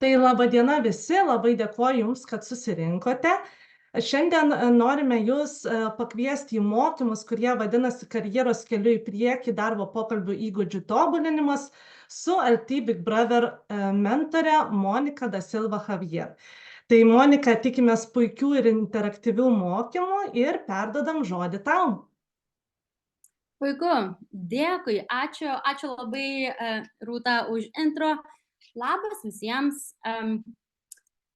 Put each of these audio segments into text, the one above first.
Tai laba diena visi, labai dėkoju Jums, kad susirinkote. Šiandien norime Jūs pakviesti į mokymus, kurie vadinasi karjeros keliu į priekį darbo pokalbių įgūdžių tobulinimas su LT Big Brother mentore Monika da Silva Javier. Tai Monika, tikimės puikių ir interaktyvių mokymų ir perdodam žodį tau. Puiku, dėkui, ačiū labai Rūta už intro. Labas visiems.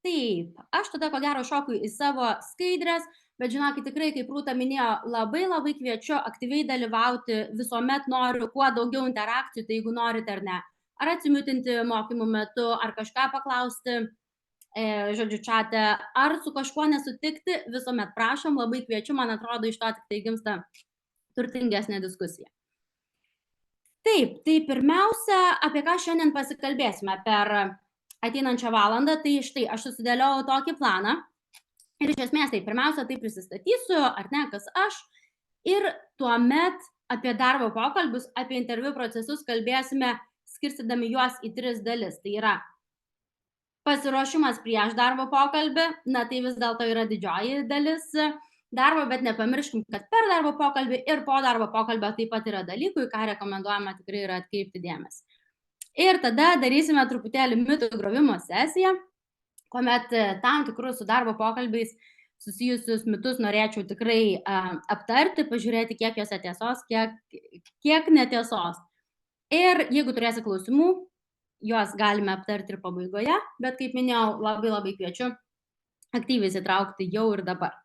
Taip, aš tada ko gero šoku į savo skaidrės, bet žinokit, tikrai, kaip Rūta minėjo, labai kviečiu aktyviai dalyvauti, visuomet noriu kuo daugiau interakcijų, tai jeigu norite ar ne, ar atsimiutinti mokymų metu, ar kažką paklausti, žodžiu, čate, ar su kažkuo nesutikti, visuomet prašom, labai kviečiu, man atrodo, iš to tik tai gimsta turtingesnė diskusija. Taip, tai pirmiausia, apie ką šiandien pasikalbėsime per ateinančią valandą, tai štai aš susidėliojau tokį planą ir iš esmės tai pirmiausia tai prisistatysiu, ar ne, kas aš, ir tuomet apie darbo pokalbius, apie interviu procesus kalbėsime skirstydami juos į 3 dalis. Tai yra pasiruošimas prieš darbo pokalbį, na tai vis dėlto yra didžioji dalis darbo, bet nepamirškim, kad per darbo pokalbį ir po darbo pokalbio taip pat yra dalykų, į ką rekomenduojama tikrai yra atkreipti dėmesį. Ir tada darysime truputėlį mitų grovimo sesiją, kuomet tam tikrus su darbo pokalbiais susijusius mitus norėčiau tikrai aptarti, pažiūrėti, kiek juose tiesos, kiek netiesos. Ir jeigu turėsi klausimų, juos galime aptarti ir pabaigoje, bet kaip minėjau, labai kviečiu aktyviai įsitraukti jau ir dabar.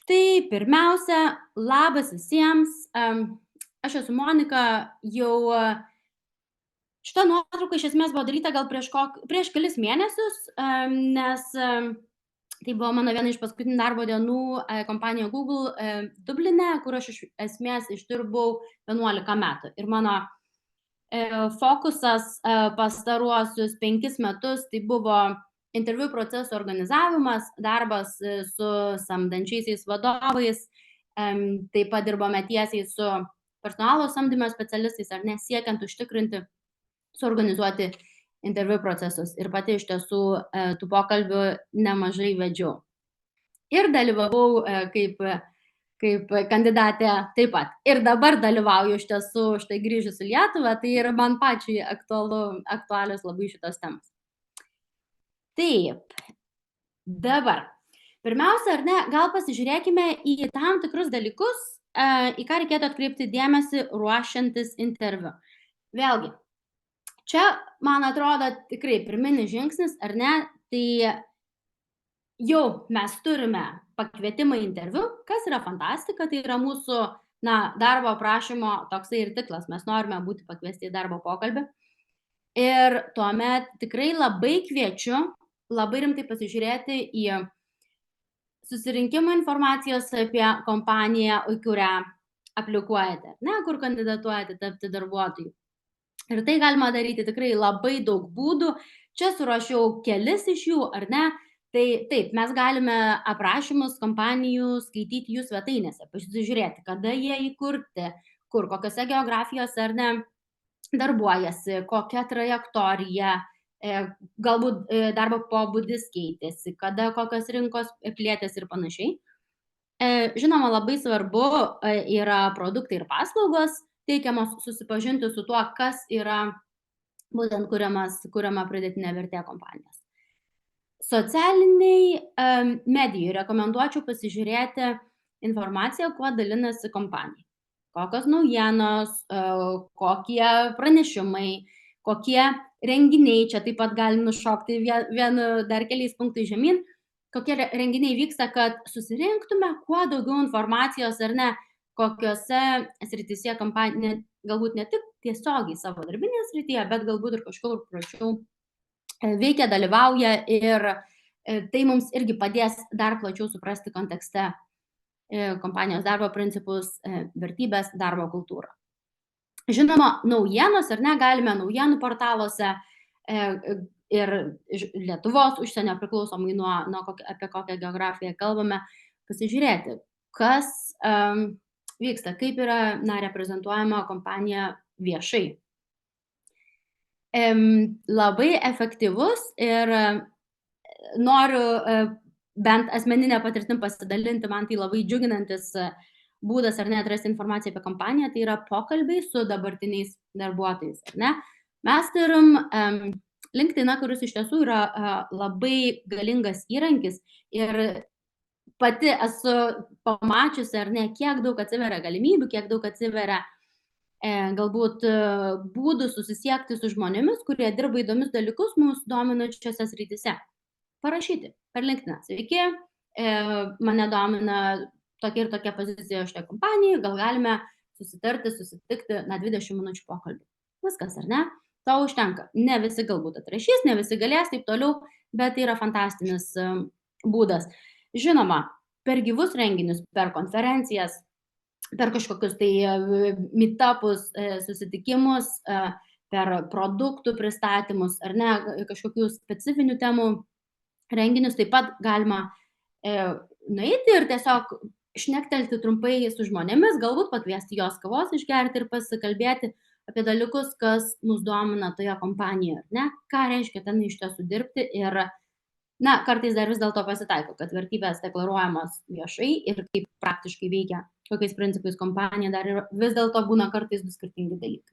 Tai pirmiausia, labas visiems, aš esu Monika, jau šita nuotrauka iš esmės buvo daryta gal prieš kelis mėnesius, nes tai buvo mano viena iš paskutinių darbo dienų kompanijoje Google Dubline, kur aš iš esmės išdirbau 11 metų. Ir mano fokusas pastaruosius 5 metus tai buvo interviu proceso organizavimas, darbas su samdančiaisiais vadovais, taip pat dirbome tiesiai su personalo samdymo specialistais, ar ne, siekiant užtikrinti, suorganizuoti interviu procesus. Ir pati iš tiesų tų pokalbių nemažai vedžiau. Ir dalyvavau kaip kandidatė taip pat. Ir dabar dalyvauju iš tiesų štai grįžus į Lietuvą, tai ir man pačiai aktualios labai šitos temos. Taip, dabar. Pirmiausia, ar ne, gal pasižiūrėkime į tam tikrus dalykus, į ką reikėtų atkreipti dėmesį ruošiantis interviu. Vėlgi, čia, man atrodo, tikrai pirminis žingsnis, ar ne, tai jau mes turime pakvietimą į interviu, kas yra fantastika, tai yra mūsų darbo aprašymo toksai ir tiklas, mes norime būti pakviesti į darbo pokalbį. Ir tuomet tikrai labai kviečiu labai rimtai pasižiūrėti į susirinkimo informacijos apie kompaniją, į kurią aplikuojate, ne, kur kandidatuojate tapti darbuotojų. Ir tai galima daryti tikrai labai daug būdų. Čia surašiau kelis iš jų, ar ne? Tai taip, mes galime aprašymus kompanijų skaityti jų svetainėse, pasižiūrėti, kada jie įkurti, kur, kokiose geografijose, ar ne, darbuojasi, kokia trajektorija, galbūt darbo pobūdis keitėsi, kada kokios rinkos plėtėsi ir panašiai. Žinoma, labai svarbu yra produktai ir paslaugos teikiamos, susipažinti su tuo, kas yra būtent kuriama pridėtinė vertė kompanijos. Socialiniai medijai rekomenduočiau pasižiūrėti informaciją, kuo dalinasi kompanija. Kokios naujienos, kokie pranešimai, kokie renginiai, čia taip pat galim nušokti vienu dar keliais punktais žemyn, kokie renginiai vyksta, kad susirinktume kuo daugiau informacijos, ar ne, kokiose srityse kompanija, galbūt ne tik tiesiogiai savo darbinėje srityje, bet galbūt ir kažkur plačiau veikia, dalyvauja, ir tai mums irgi padės dar plačiau suprasti kontekste kompanijos darbo principus, vertybės, darbo kultūrą. Žinoma, naujienos, ar ne, galime naujienų portaluose ir Lietuvos, užsienio priklausomai nuo apie kokią geografiją kalbame, pasižiūrėti, kas vyksta, kaip yra reprezentuojama kompanija viešai. labai efektyvus ir noriu bent asmeninę patirtim pasidalinti, man tai labai džiuginantis būdas ar ne atrasti informaciją apie kompaniją, tai yra pokalbiai su dabartiniais darbuotojais, ar ne? Mes turim LinkedIn, kuris iš tiesų yra labai galingas įrankis ir pati esu pamačiusi, ar ne, kiek daug atsiveria galimybių, kiek daug atsiveria galbūt būdų susisiekti su žmonėmis, kurie dirba įdomius dalykus mūsų dominančiose srityse. Parašyti per LinkedIn. Sveiki, mane domina tokia ir tokia pozicija šitoje kompanijoje, gal galime susitikti na 20 minučių pokalbį. Viskas, ar ne? To užtenka. Ne visi galbūt atrašys, ne visi galės, taip toliau, bet tai yra fantastinis būdas. Žinoma, per gyvus renginius, per konferencijas, per kažkokius tai meetupus, susitikimus, per produktų pristatymus, ar ne, kažkokių specifinių temų renginius taip pat galima nueiti ir tiesiog šnektelti trumpai su žmonėmis, galbūt pakviesti jos kavos išgerti ir pasikalbėti apie dalykus, kas mus domina toje kompanijoje, ne? Ką reiškia ten iš tiesų dirbti ir, na, kartais dar vis dėlto pasitaiko, kad vertybės deklaruojamos viešai ir kaip praktiškai veikia, kokiais principais kompanija dar ir vis dėlto būna kartais du skirtingi dalykai.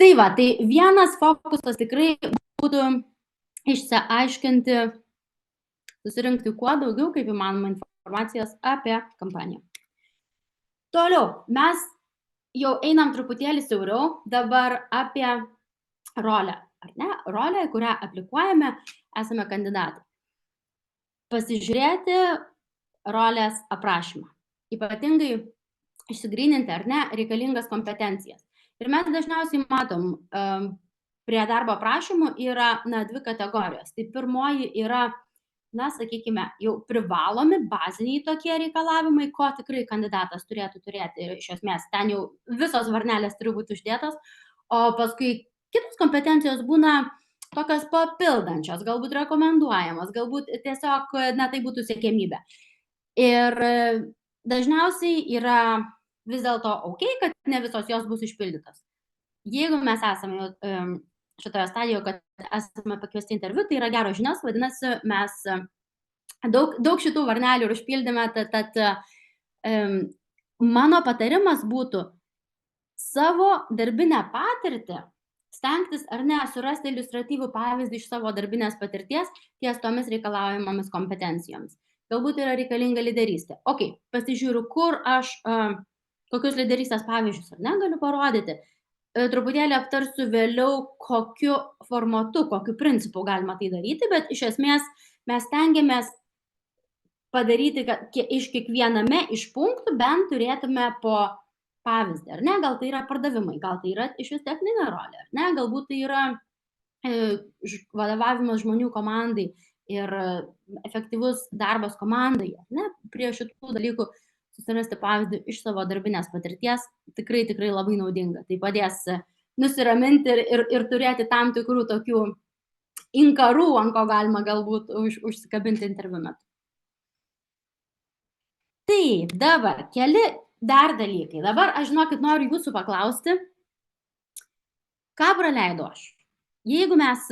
Tai va, tai vienas fokusas tikrai būtų išsiaiškinti, susirinkti kuo daugiau kaip įmanoma informacijos apie kompaniją. Toliau, mes jau einam truputėlį siauriau dabar apie rolę, ar ne? Rolę, į kurią aplikuojame, esame kandidatai. Pasižiūrėti rolės aprašymą. Ypatingai išsigryninti, ar ne, reikalingas kompetencijas. Ir mes dažniausiai matom, prie darbo aprašymų yra, na, dvi kategorijos. Tai pirmoji yra, na, sakykime, jau privalomi baziniai tokie reikalavimai, ko tikrai kandidatas turėtų turėti. Ir iš esmės ten jau visos varnelės turi būti uždėtos, o paskui kitos kompetencijos būna tokios papildančios, galbūt rekomenduojamos, galbūt tiesiog, na, tai būtų siekiamybė. Ir dažniausiai yra vis dėlto kad ne visos jos bus išpildytos. Jeigu mes esame šitoje stadijoje, kad esame pakviesti interviu, tai yra geros žinios, vadinasi, mes daug šitų varnelių ir užpildėme, tad mano patarimas būtų savo darbinę patirtį stengtis ar ne surasti iliustratyvų pavyzdį iš savo darbinės patirties ties tomis reikalaujamomis kompetencijomis. Galbūt yra reikalinga lyderystė. Pasižiūriu, kur aš kokius lyderystės pavyzdžius ar ne galiu parodyti. Truputėlį aptarsiu vėliau, kokiu formatu, kokiu principu galima tai daryti, bet iš esmės mes stengiamės padaryti, kad iš kiekviename iš punktų bent turėtume po pavyzdį, ar ne? Gal tai yra pardavimai, gal tai yra iš vis techninė rolė, ar ne? Galbūt tai yra vadovavimas žmonių komandai ir efektyvus darbas komandai, ne? Prie šitų dalykų susirasti pavyzdį iš savo darbinės patirties tikrai labai naudinga. Tai padės nusiraminti ir turėti tam tikrų tokių inkarų, ant ko galima galbūt užsikabinti interviu metu. Taip, dabar keli dar dalykai. Dabar aš žinokit noriu jūsų paklausti, ką praleidau aš. Jeigu mes,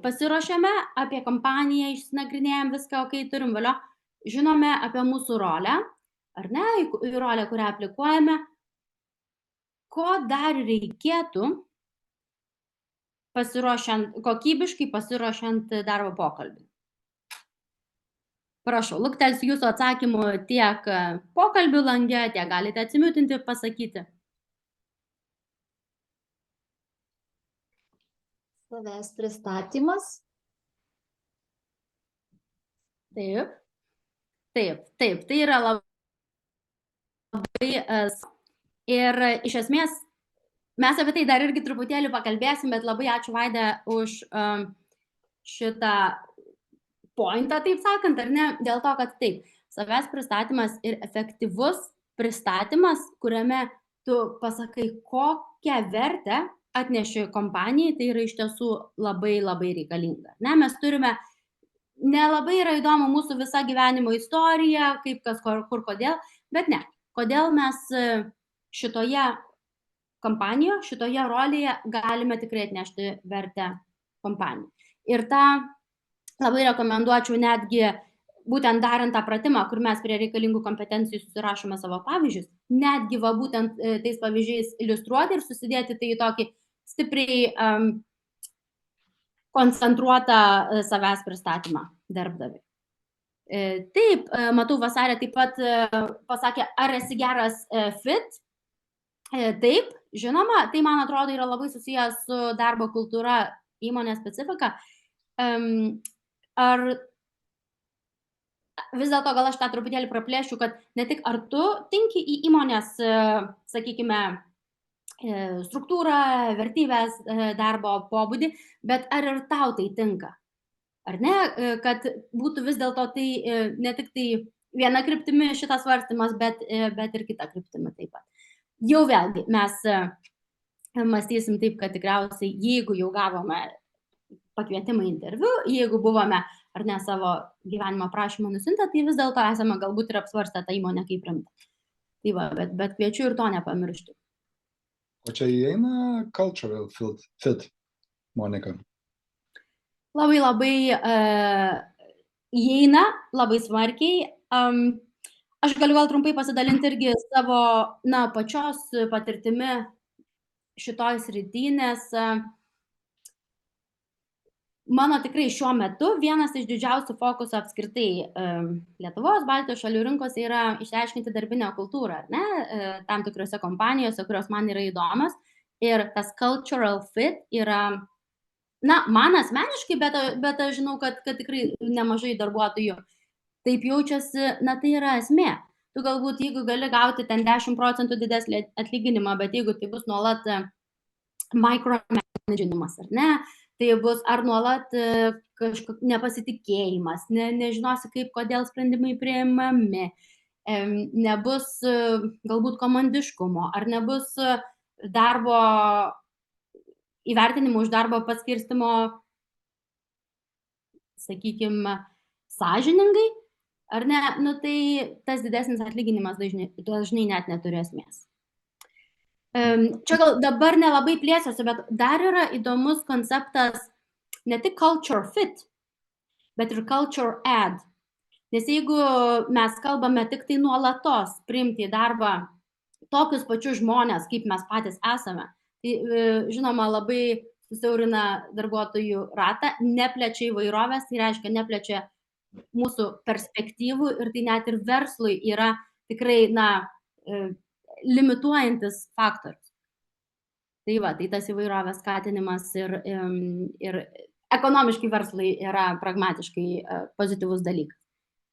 pasiruošėme apie kompaniją, išsinagrinėjom viską, turim valio, žinome apie mūsų rolę, ar ne, į rolę, kurią aplikuojame, ko dar reikėtų kokybiškai pasiruošiant darbo pokalbį. Prašau, luktelsiu jūsų atsakymų tiek pokalbių lange, tiek galite atsimiutinti, pasakyti. Savęs pristatymas. Taip, tai yra labai ir iš esmės mes apie tai dar irgi truputėlį pakalbėsim, bet labai ačiū Vaida už šitą pointą, taip sakant, ar ne, dėl to, kad taip, savęs pristatymas ir efektyvus pristatymas, kuriame tu pasakai, kokią vertę atneši kompanijai, tai yra iš tiesų labai reikalinga. Ne, mes turime, nelabai yra įdomu mūsų visa gyvenimo istorija, kaip kas, kur, kodėl, bet ne, kodėl mes šitoje kompanijoje, šitoje rolėje galime tikrai atnešti vertę kompanijai. Ir tą labai rekomenduočiau netgi būtent darant tą pratimą, kur mes prie reikalingų kompetencijų susirašome savo pavyzdžius, netgi va būtent tais pavyzdžiais iliustruoti ir susidėti tai į tokį stipriai koncentruotą savęs pristatymą darbdaviui. Taip, matau, Vasarė taip pat pasakė, ar esi geras fit. Taip, žinoma, tai man atrodo yra labai susijęs su darbo kultūra, įmonės specifika. Ar vis dėlto gal aš tą truputėlį praplėšiu, kad ne tik ar tu tinki į įmonės, sakykime, struktūrą, vertybės, darbo pobūdį, bet ar ir tau tai tinka? Ar ne, kad būtų vis dėlto tai ne tik tai viena kryptimi šitas svarstymas, bet ir kita kryptimi taip pat. Jau vėlgi mes mąstysim taip, kad tikriausiai, jeigu jau gavome pakvietimą į interviu, jeigu buvome ar ne savo gyvenimo prašymą nusintę, tai vis dėlto esame galbūt ir apsvarstę tą įmonę kaip rimtą. Tai va, bet kviečiu ir to nepamiršti. O čia įeina cultural fit, Monika? Labai įeina, labai smarkiai. Aš galiu gal trumpai pasidalinti irgi savo pačios patirtimi šitoj srity, nes mano tikrai šiuo metu vienas iš didžiausių fokusų apskritai Lietuvos, Baltijos šalių rinkose yra išsiaiškinti darbinę kultūrą, ne, tam tikrose kompanijose, kurios man yra įdomios. Ir tas cultural fit yra, man asmeniškai, bet aš žinau, kad tikrai nemažai darbuotojų taip jaučiasi, tai yra esmė. Tu galbūt, jeigu gali gauti ten 10% didesnį atlyginimą, bet jeigu tai bus nuolat micromanaginimas, ar ne, tai bus ar nuolat kažkoks nepasitikėjimas, nežinosi kaip, kodėl sprendimai priimami, nebus galbūt komandiškumo, ar nebus darbo įvertinimo už darbo paskirstimo, sakykime, sąžiningai, ar ne, tai tas didesnis atlyginimas dažnai net neturi esmės. Čia gal dabar nelabai plėsiuosi, bet dar yra įdomus konceptas ne tik culture fit, bet ir culture add. Nes jeigu mes kalbame tik tai nuolatos priimti į darbą tokius pačius žmonės, kaip mes patys esame, tai žinoma labai susiaurina darbuotojų ratą, neplečia įvairovės, tai reiškia neplečia mūsų perspektyvų ir tai net ir verslui yra tikrai, limituojantis faktorius. Tai va, tai tas įvairovės skatinimas ir ekonomiškai verslai yra pragmatiškai pozityvus dalykas.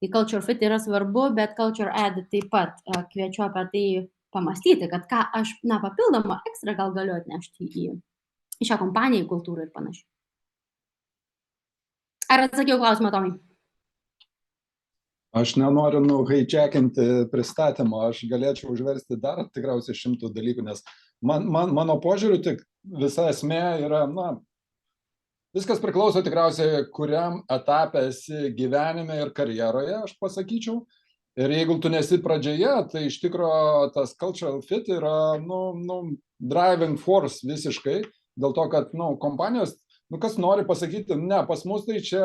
Tai culture fit yra svarbu, bet culture add taip pat kviečiu apie tai pamastyti, kad ką aš papildomą ekstra gal galiu atnešti į šią kompaniją, į kultūrą ir panašiai. Ar atsakiau klausimą, Tomai? Aš nenoriu nuhaičekinti pristatymą, aš galėčiau užversti dar tikriausiai 100 dalykų, nes mano požiūriu tik visa esmė yra, viskas priklauso tikriausiai, kuriam etape esi gyvenime ir karjeroje, aš pasakyčiau. Ir jeigu tu nesi pradžioje, tai iš tikrųjų tas cultural fit yra driving force visiškai, dėl to, kad kompanijos, kas nori pasakyti, ne, pas mus tai čia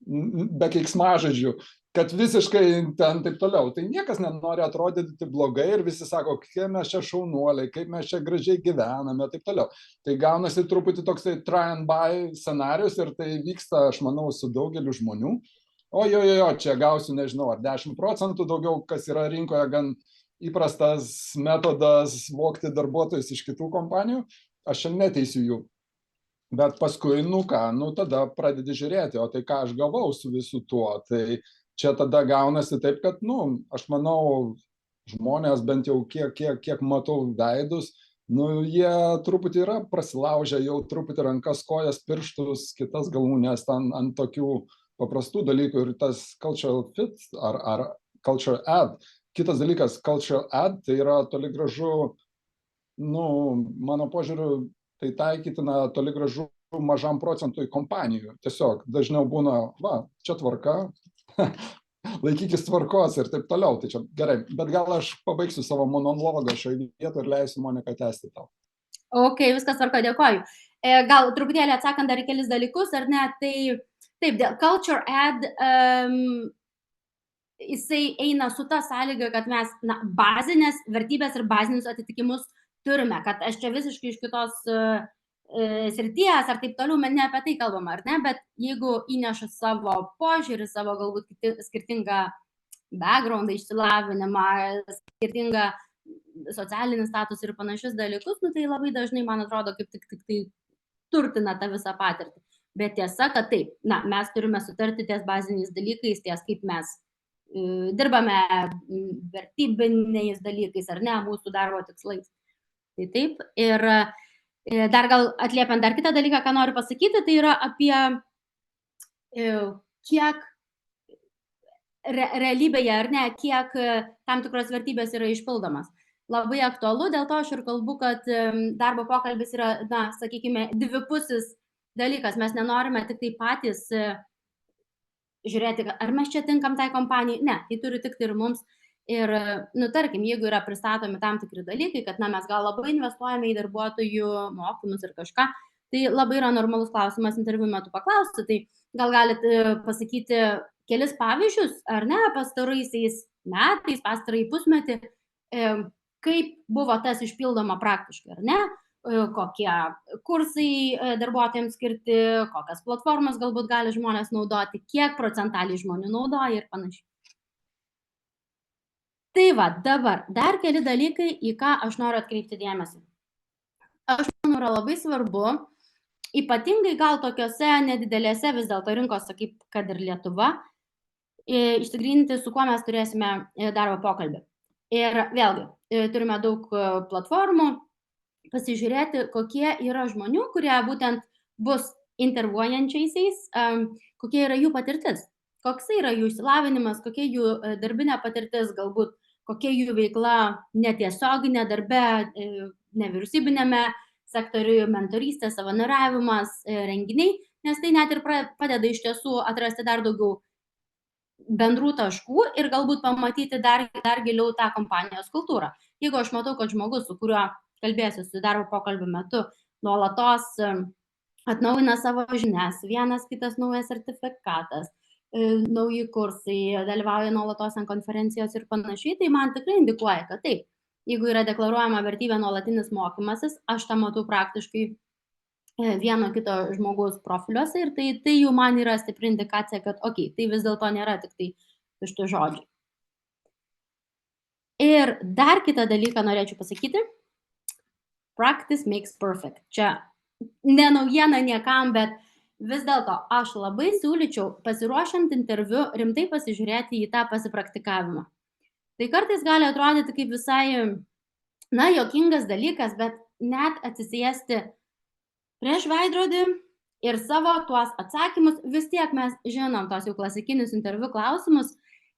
be keiksmažodžių, kad visiškai ten taip toliau. Tai niekas nenori atrodyti blogai ir visi sako, kaip mes čia šaunuoliai, kaip mes čia gražiai gyvename, taip toliau. Tai gaunasi truputį toksai try and buy scenarius ir tai vyksta, aš manau, su daugeliu žmonių. Čia gausiu, nežinau, ar 10% daugiau, kas yra rinkoje gan įprastas metodas vogti darbuotojus iš kitų kompanijų, aš čia neteisiu jų. Bet paskui, tada pradedi žiūrėti, o tai ką aš gavau su visu tuo. Tai čia tada gaunasi taip, kad, aš manau, žmonės bent jau kiek matau veidus, jie truputį yra prasilaužę jau truputį rankas, kojas, pirštus, kitas galūnes ant tokių paprastų dalykų ir tas cultural fit ar culture add. Kitas dalykas, cultural add, tai yra toli gražu, mano požiūriu, tai taikytina toli gražu mažam procentui kompanijų. Tiesiog dažniau būna, čia tvarka, laikykis tvarkos ir taip toliau. Tai čia gerai, bet gal aš pabaigsiu savo monologą šioje vietoje ir leisiu Monika tęsti tau. Ok, viskas tvarko, dėkoju. Gal truputėlį atsakant dar į kelis dalykus, ar ne, tai taip, dėl Culture Ed jisai eina su ta sąlyga, kad mes bazinės vertybės ir bazinius atitikimus turime, kad aš čia visiškai iš kitos srities ar taip toliau, ne apie tai kalbam, ar ne, bet jeigu įneša savo požiūrį, savo galbūt skirtingą backgroundą, išsilavinimą, skirtingą socialinį statusą ir panašius dalykus, tai labai dažnai, man atrodo, kaip tik tai turtina tą visą patirtį. Bet tiesa, kad taip, mes turime sutarti ties baziniais dalykais, ties kaip mes dirbame vertybiniais dalykais, ar ne, mūsų darbo tikslais. Tai taip, ir dar gal atliepiant dar kitą dalyką, ką noriu pasakyti, tai yra apie kiek realybėje, ar ne, kiek tam tikros vertybės yra išpildomas. Labai aktualu, dėl to aš ir kalbu, kad darbo pokalbis yra, sakykime, dvipusis dalykas. Mes nenorime tik tai patys žiūrėti, ar mes čia tinkam tai kompanijai. Ne, tai turi tikti ir mums. Ir, tarkim, jeigu yra pristatomi tam tikri dalykai, kad mes gal labai investuojame į darbuotojų mokymus ir kažką, tai labai yra normalus klausimas interviu metu paklausti. Tai gal galite pasakyti kelis pavyzdžius, ar ne, pastaraisiais metais, pastarąjį pusmetį, kaip buvo tas išpildoma praktiškai, ar ne, kokie kursai darbuotojams skirti, kokias platformas galbūt gali žmonės naudoti, kiek procentaliai žmonių naudoja ir panašiai. Tai va, dabar dar keli dalykai, į ką aš noriu atkreipti dėmesį. Aš manau, yra labai svarbu, ypatingai gal tokiose nedidelėse vis dėlto rinkose, kaip kad ir Lietuva, išsigryninti, su kuo mes turėsime darbo pokalbį. Ir vėlgi, turime daug platformų, pasižiūrėti, kokie yra žmonių, kurie būtent bus intervuojančiaisiais, kokia yra jų patirtis, koks yra jų išsilavinimas, kokia jų darbinė patirtis, galbūt kokia jų veikla netiesioginė darbe, nevyriausybinėme sektoriuje, mentorystė, savanoriavimas, renginiai, nes tai net ir padeda iš tiesų atrasti dar daugiau bendrų taškų ir galbūt pamatyti dar giliau tą kompanijos kultūrą. Jeigu aš matau, kad žmogus, su kuriuo kalbėsiu su darbo pokalbio metu, nuolatos atnaujina savo žinias, vienas kitas naujas sertifikatas, nauji kursai, dalyvauja nuolatos ant konferencijos ir panašiai, tai man tikrai indikuoja, kad taip, jeigu yra deklaruojama vertybė nuolatinis mokymasis, aš tą matau praktiškai vieno kito žmogaus profiliuose ir tai jau man yra stipri indikacija, kad tai vis dėlto nėra tik tai tušti žodžiai. Ir dar kitą dalyką norėčiau pasakyti. Practice makes perfect. Čia ne naujiena niekam, bet vis dėlto aš labai siūlyčiau pasiruošiant interviu rimtai pasižiūrėti į tą pasipraktikavimą. Tai kartais gali atrodyti kaip visai, juokingas dalykas, bet net atsisėsti prieš veidrodį ir savo tuos atsakymus, vis tiek mes žinom tos jau klasikinius interviu klausimus,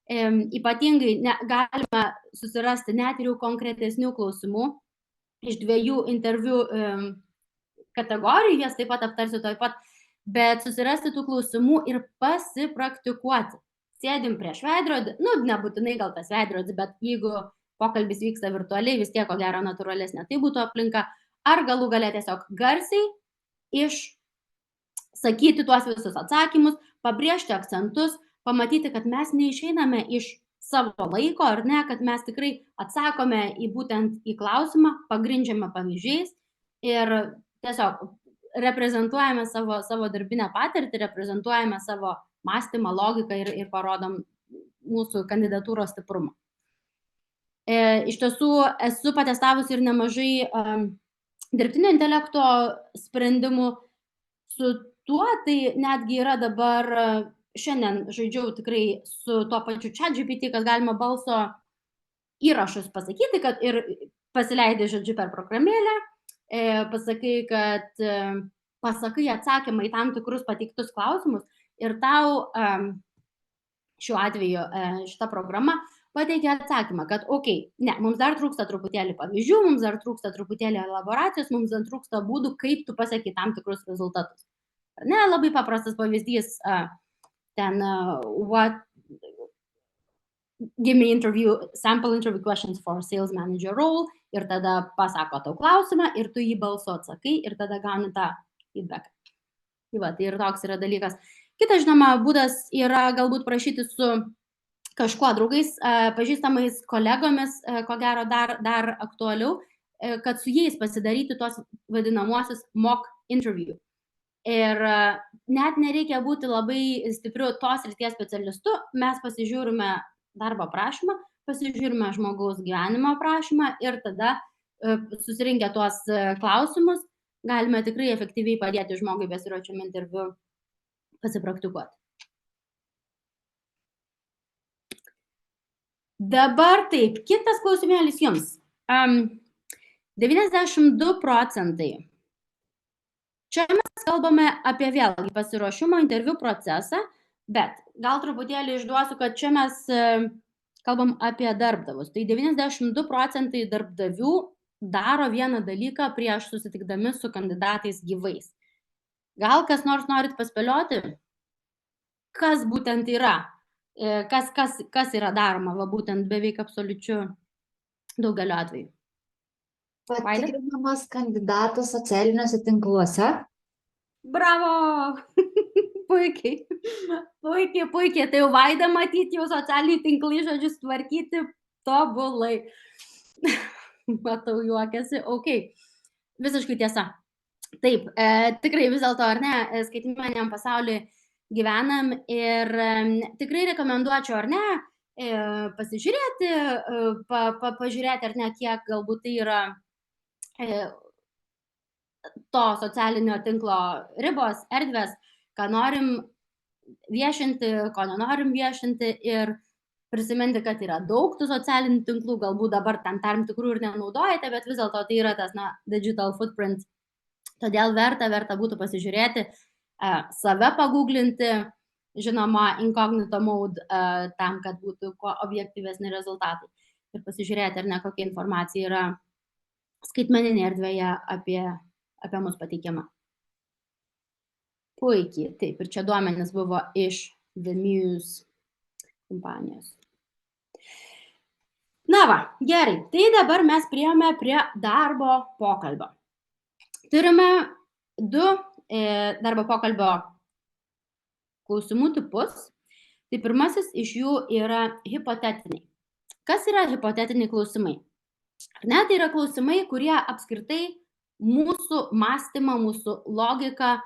ypatingai galime susirasti net ir jau konkretesnių klausimų iš 2 interviu kategorijų, jas taip pat aptarsiu taip pat, bet susirasti tų klausimų ir pasipraktikuoti. Sėdim prieš veidrodį, nebūtinai gal tas veidrodis, bet jeigu pokalbis vyksta virtualiai, vis tiek ko gero natūralesnė tai būtų aplinka, ar galų gale tiesiog garsiai išsakyti tuos visus atsakymus, pabrėžti akcentus, pamatyti, kad mes neišeiname iš savo laiko, ar ne, kad mes tikrai atsakome būtent į klausimą, pagrindžiame pavyzdžiais ir tiesiog reprezentuojame savo darbinę patirtį, reprezentuojame savo mąstymą, logiką ir parodom mūsų kandidatūros stiprumą. Iš tiesų, esu patestavusi ir nemažai dirbtinio intelekto sprendimų. Su tuo, tai netgi yra dabar, šiandien žaidžiau tikrai su tuo pačiu ChatGPT, kad galima balso įrašus pasakyti, kad ir pasileidai žodžiu per programėlę, pasakai atsakymą į tam tikrus pateiktus klausimus ir tau šiuo atveju šita programa pateikia atsakymą, kad mums dar trūksta truputėlį pavyzdžių, mums dar trūksta truputėlį elaboracijos, mums dar trūksta būdų, kaip tu pasiekai tam tikrus rezultatus. Ar ne, labai paprastas pavyzdys, ten give me sample interview questions for sales manager role, ir tada pasako tau klausimą, ir tu jį balsu atsakai, ir tada gauni tą feedback. Tai ir toks yra dalykas. Kitas, žinoma, būdas yra galbūt prašyti su kažkuo draugais, pažįstamais kolegomis, ko gero dar aktualiau, kad su jais pasidaryti tuos vadinamuosius mock interview. Ir net nereikia būti labai stipriu tos srities specialistu, mes pasižiūrime darbo aprašymą, pasižiūrime žmogaus gyvenimo aprašymą ir tada susirinkę tuos klausimus galime tikrai efektyviai padėti žmogui besiruošiam interviu pasipraktikuoti. Dabar taip, kitas klausimėlis jums. 92%. Čia mes kalbame apie vėlgi pasiruošimo interviu procesą, bet gal truputėlį išduosiu, kad čia mes kalbam apie darbdavius. Tai 92% darbdavių daro vieną dalyką prieš susitikdami su kandidatais gyvais. Gal kas nors norit paspėlioti, kas būtent yra, kas yra daroma, va būtent beveik absoliučiu daugeliu atveju. Patikrinamas kandidatas socialiniuose tinkluose. Bravo! Puikiai. Tai jau Vaida matyti, jau socialiniai tinklai žodžius tvarkyti tobulai. Matau, juokiasi. Ok. Visiškai tiesa. Taip, tikrai vis dėlto, ar ne, skaitmeniniam pasaulyje gyvenam ir tikrai rekomenduočiau, ar ne, pasižiūrėti, pažiūrėti, ar ne, kiek galbūt tai yra to socialinio tinklo ribos, erdvės, ką norim viešinti, ko nenorim viešinti ir prisiminti, kad yra daug tų socialinių tinklų, galbūt dabar tam tikrų ir nenaudojate, bet vis dėlto tai yra tas digital footprint. Todėl verta būtų pasižiūrėti, save paguglinti, žinoma, incognito mode, tam, kad būtų kuo objektyvesni rezultatai. Ir pasižiūrėti, ar ne, kokia informacija yra skaitmeninėje erdvėje apie mus pateikiama. Puikiai, taip, ir čia duomenys buvo iš The Muse kompanijos. Na va, gerai, tai dabar mes priėjome prie darbo pokalbio. Turime 2 darbo pokalbio klausimų tipus. Tai pirmasis iš jų yra hipotetiniai. Kas yra hipotetiniai klausimai? Ar ne, tai yra klausimai, kurie apskritai mūsų mąstymą, mūsų logiką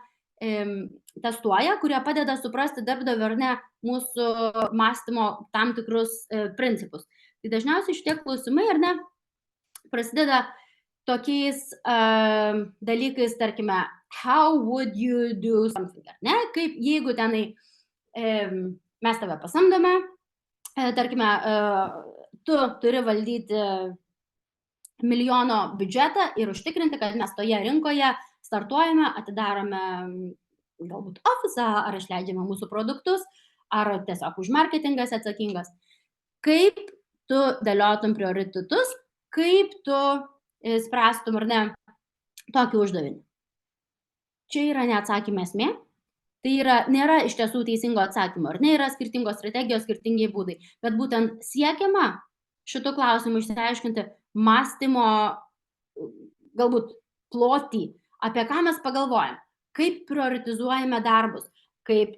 testuoja, kurie padeda suprasti darbdavio ar ne mūsų mąstymo tam tikrus principus. Tai dažniausiai šitie klausimai, ar ne, prasideda tokiais dalykais, tarkime, how would you do something, ar ne, kaip jeigu tenai mes tave pasamdome, tarkime, tu turi valdyti milijono biudžetą ir užtikrinti, kad mes toje rinkoje startuojame, atidarome galbūt ofisą, ar išleidžiame mūsų produktus, ar tiesiog už marketingas atsakingas. Kaip tu dėliotum prioritetus, kaip tu spręstum ar ne tokį uždavinį. Čia yra neatsakymė esmė, tai nėra iš tiesų teisingo atsakymo, ar ne, yra skirtingos strategijos, skirtingi būdai, bet būtent siekiama šitų klausimų išsiaiškinti mąstymo galbūt plotį, apie ką mes pagalvojam, kaip prioritizuojame darbus, kaip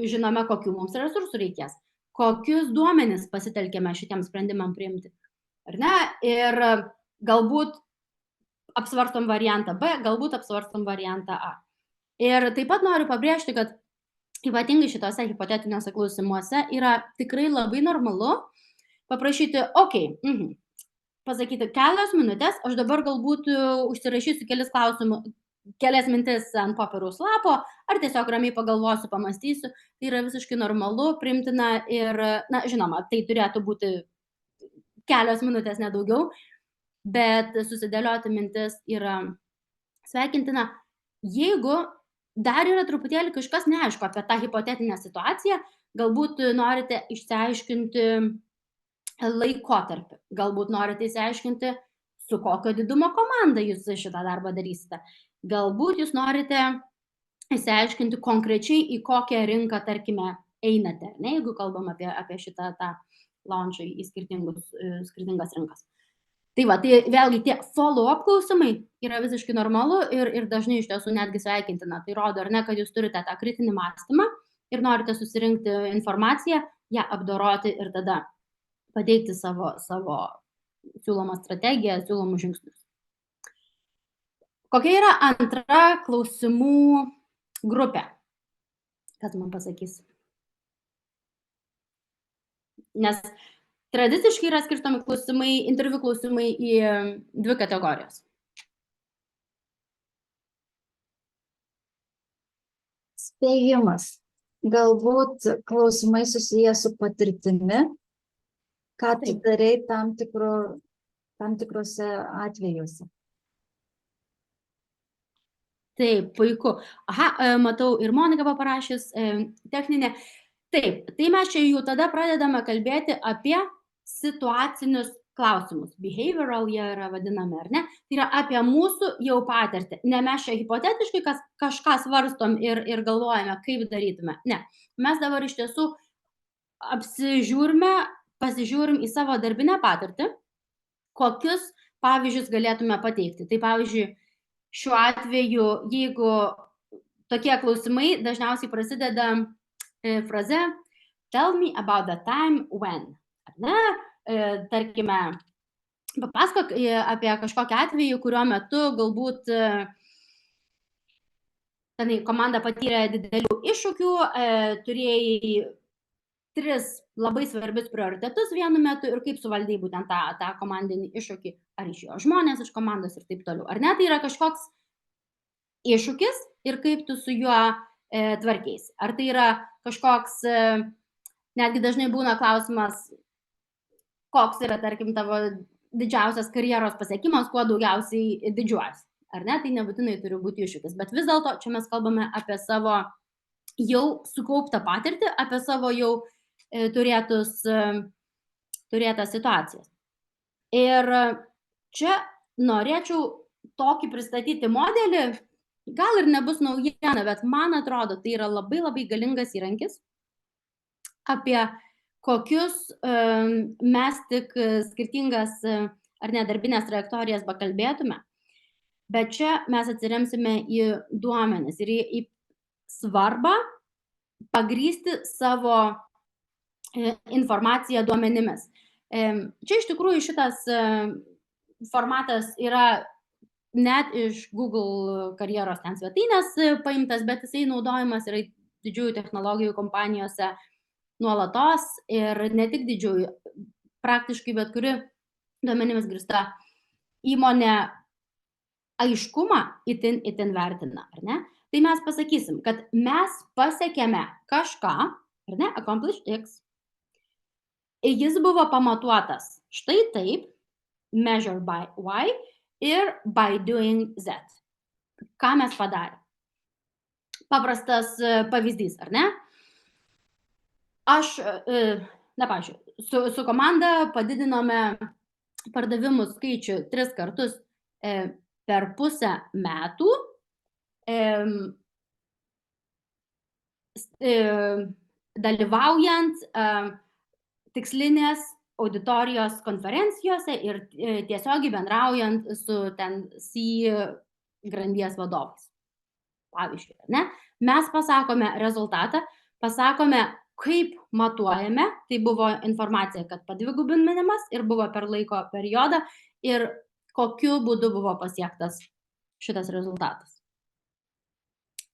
žinome, kokių mums resursų reikės, kokius duomenis pasitelkėme šitiem sprendimam priimti, ar ne, ir galbūt apsvarstom variantą B, galbūt apsvarstom variantą A. Ir taip pat noriu pabrėžti, kad ypatingai šitose hipotetiniuose klausimuose yra tikrai labai normalu paprašyti, pasakyti kelias minutės, aš dabar galbūt užsirašysiu kelias mintis ant popieriaus lapo, ar tiesiog ramiai pagalvosiu, pamąstysiu, tai yra visiškai normalu, priimtina ir, na, žinoma, tai turėtų būti kelios minutės nedaugiau, bet susidėlioti mintis yra sveikintina. Jeigu dar yra truputėlį kažkas neaišku apie tą hipotetinę situaciją, galbūt norite išsiaiškinti laikotarpį, galbūt norite išsiaiškinti, su kokio didumo komanda jūs šitą darbą darysite, galbūt jūs norite išsiaiškinti konkrečiai, į kokią rinką, tarkime, einate, ne, jeigu kalbam apie šitą tą launchai į skirtingas rinkas. Tai va, tai vėlgi tie follow-up klausimai yra visiškai normalu ir dažnai iš tiesų netgi sveikintina. Tai rodo, ar ne, kad jūs turite tą kritinį mąstymą ir norite susirinkti informaciją, ją apdoroti ir tada pateikti savo siūlomą strategiją, siūlomus žingsnius. Kokia yra antra klausimų grupė? Kas man pasakys? Nes tradiciškai yra skirstomi klausimai, interviu klausimai į dvi kategorijas. Spėjimas. Galbūt klausimai susiję su patirtimi, ką tu darai tam tikrose atvejuose. Taip, puiku. Aha, matau, ir Monika parašys techninė. Taip, tai mes čia jau tada pradedame kalbėti apie situacinius klausimus. Behavioral jie yra vadinami, ar ne? Tai yra apie mūsų jau patirtį. Ne mes čia hipotetiškai kažką svarstom ir galvojame, kaip darytume. Ne, mes dabar iš tiesų pasižiūrim į savo darbinę patirtį, kokius pavyzdžius galėtume pateikti. Tai pavyzdžiui, šiuo atveju, jeigu tokie klausimai dažniausiai prasideda fraze tell me about the time when. Ar ne? Tarkime, papasakok apie kažkokį atvejį, kurio metu galbūt komanda patyrė didelių iššūkių, turėjai 3 labai svarbius prioritetus vienu metu ir kaip suvaldai būtent tą komandinį iššūkį, ar išėjo žmonės iš komandos ir taip toliau. Ar ne, tai yra kažkoks iššūkis ir kaip tu su juo tvarkeisi. Ar tai yra kažkoks, netgi dažnai būna klausimas, koks yra, tarkim, tavo didžiausias karjeros pasiekimas, kuo daugiausiai didžiuojas. Ar ne, tai nebūtinai turi būti iššūkis. Bet vis dėlto čia mes kalbame apie savo jau sukauptą patirtį, apie savo jau turėtas situacijas. Ir čia norėčiau tokį pristatyti modelį, gal ir nebus naujiena, bet man atrodo, tai yra labai labai galingas įrankis, apie kokius mes tik skirtingas ar nedarbinės trajektorijas pakalbėtume. Bet čia mes atsiremsime į duomenis ir į svarbą pagrįsti savo informaciją duomenimis. Čia iš tikrųjų šitas formatas yra net iš Google karjeros ten svetainės paimtas, bet jisai naudojamas yra didžiųjų technologijų kompanijose nuolatos ir ne tik didžiųjų, praktiškai bet kuri duomenimis grįsta įmonė aiškumą itin vertina, ar ne? Tai mes pasakysim, kad mes pasiekėme kažką, ar ne, accomplished X, jis buvo pamatuotas štai taip, measured by Y ir by doing Z. Ką mes padarėme? Paprastas pavyzdys, ar ne? Aš, pavyzdžiui, su komanda padidinome pardavimų skaičių 3 kartus per pusę metų, dalyvaujant tikslinės auditorijos konferencijose ir tiesiogiai bendraujant su ten C grandies vadovais. Pavyzdžiui, ne? Mes pasakome rezultatą, pasakome, kaip matuojame, tai buvo informacija, kad padvigubinimas ir buvo per laiko periodą ir kokiu būdu buvo pasiektas šitas rezultatas.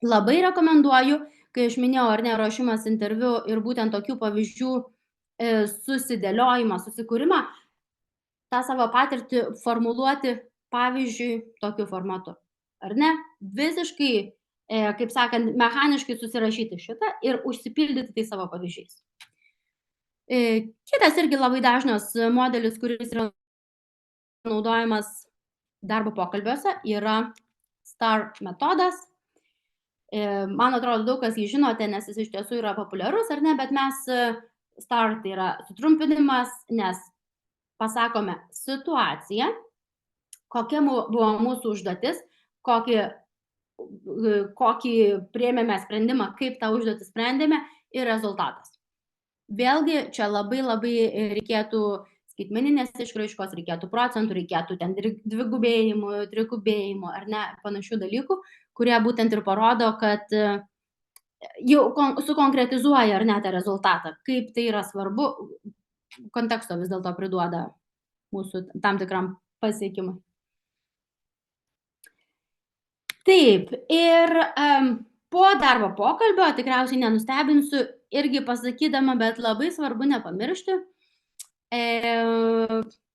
Labai rekomenduoju, kai aš minėjau, ar ne, ruošimas interviu ir būtent tokių pavyzdžių susidėliojimą, susikūrimą, tą savo patirtį formuluoti, pavyzdžiui, tokiu formatu. Ar ne? Visiškai, kaip sakant, mechaniškai susirašyti šitą ir užsipildyti tai savo pavyzdžiais. Kitas irgi labai dažnas modelis, kuris yra naudojamas darbo pokalbiuose, yra STAR metodas. Man atrodo, daug kas jį žinote, nes jis iš tiesų yra populiarus, ar ne, bet mes STAR tai yra sutrumpinimas, nes pasakome situaciją, kokia buvo mūsų užduotis, kokį priėmėme sprendimą, kaip tą užduotį sprendėme ir rezultatas. Vėlgi, čia labai reikėtų skaitmeninės išraiškos, reikėtų procentų, reikėtų ten dvigubėjimų, trigubėjimų ar ne, panašių dalykų, kurie būtent ir parodo, kad jau sukonkretizuoja ar ne tą rezultatą, kaip tai yra svarbu, konteksto vis dėlto priduoda mūsų tam tikram pasiekimui. Taip, ir po darbo pokalbio, tikriausiai nenustebinsiu, irgi pasakydama, bet labai svarbu nepamiršti,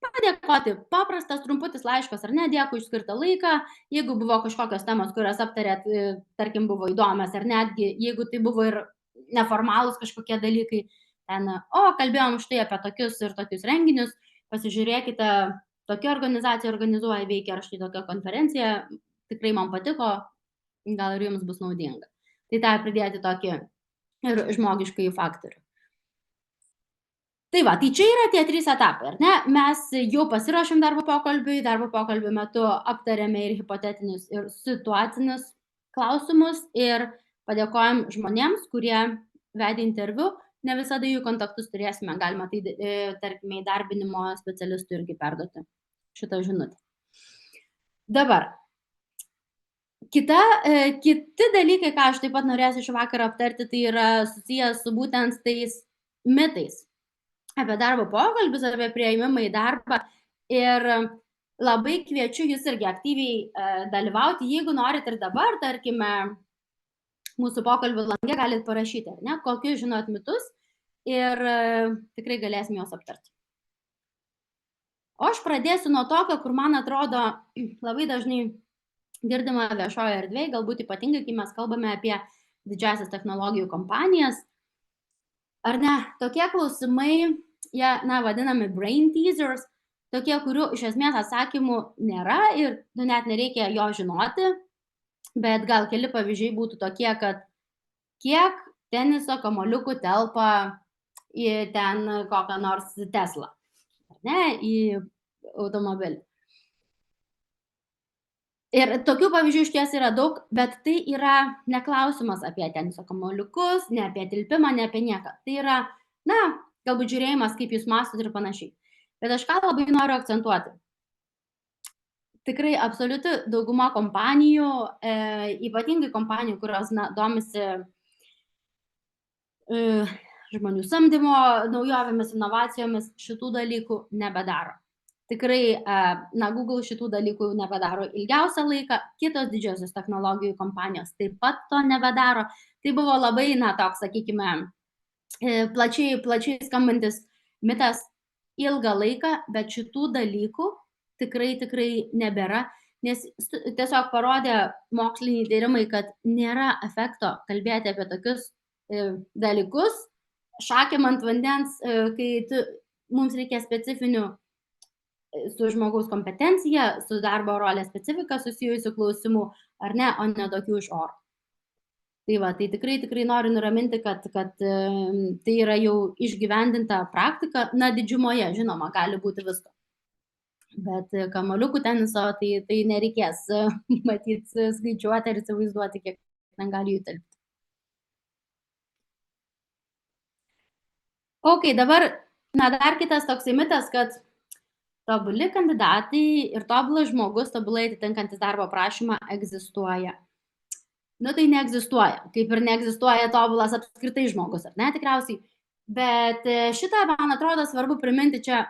padėkoti, paprastas trumputis laiškas ar ne, dėkui už skirtą laiką, jeigu buvo kažkokios temos, kurias aptarėt, tarkim, buvo įdomios, ar netgi, jeigu tai buvo ir neformalūs kažkokie dalykai, ten, kalbėjom štai apie tokius ir tokius renginius, pasižiūrėkite, tokia organizacija organizuoja, veikia, ar štai tokia konferencija, tikrai man patiko, gal ir jums bus naudinga. Tai tą pridėti tokį ir žmogiškąjį faktorių. Tai va, tai čia yra tie 3 etapai, ar ne? Mes jau pasiruošėm darbo pokalbio metu aptarėme ir hipotetinius, ir situacinius klausimus ir padėkojom žmonėms, kurie vedė interviu, ne visada jų kontaktus turėsime, galima tai, tarkime, įdarbinimo specialistų irgi perduoti šitą žinutę. Dabar, kiti dalykai, ką aš taip pat norėsiu šį vakarą aptarti, tai yra susijęs su būtent tais mitais apie darbo pokalbius, apie priėjimą į darbą ir labai kviečiu jūs irgi aktyviai dalyvauti, jeigu norit ir dabar, tarkime, mūsų pokalbių lange galit parašyti, ar ne, kokius žinot mitus ir tikrai galėsim juos aptarti. O aš pradėsiu nuo tokio, kur man atrodo labai dažnai girdima viešoje erdvėje, galbūt ypatingai, kai mes kalbame apie didžiąsias technologijų kompanijas. Ar ne, tokie klausimai, jie, vadinami brain teasers, tokie, kurių iš esmės atsakymų nėra ir net nereikia jo žinoti, bet gal keli pavyzdžiai būtų tokie, kad kiek teniso kamuoliukų telpa į ten kokią nors Tesla, ne, į automobilį. Ir tokių pavyzdžių iš ties yra daug, bet tai yra neklausimas apie teniso kamuoliukus, ne apie tilpimą, ne apie nieką. Tai yra, galbūt žiūrėjimas, kaip jūs mąstot ir panašiai. Bet aš ką labai noriu akcentuoti. Tikrai absoliuti dauguma kompanijų, ypatingai kompanijų, kurios domisi žmonių samdymo naujovėmis, inovacijomis, šitų dalykų nebedaro. Tikrai, Google šitų dalykų nebedaro ilgiausią laiką, kitos didžiosios technologijų kompanijos taip pat to nebedaro. Tai buvo labai, toks, sakykime, plačiai skambantis mitas ilgą laiką, bet šitų dalykų tikrai nebėra, nes tiesiog parodė moksliniai tyrimai, kad nėra efekto kalbėti apie tokius dalykus, šakėm ant vandens, kai mums reikia specifinių su žmogaus kompetencija, su darbo rolės specifika susijusių klausimų, ar ne, o ne tokių iš oro. Tai va, tai tikrai noriu nuraminti, kad tai yra jau išgyvendinta praktika, didžiumoje, žinoma, gali būti visko. Bet kamuoliukų teniso, tai nereikės matyti, skaičiuoti ir įsivaizduoti, kiek ten gali jų telpti. Ok, dabar, dar kitas toksai mitas, kad tobuli kandidatai ir tobulas žmogus, tobulai atitinkantis darbo prašymą, egzistuoja. Tai neegzistuoja, kaip ir neegzistuoja tobulas apskritai žmogus, ar ne, tikriausiai. Bet šitą, man atrodo, svarbu priminti čia,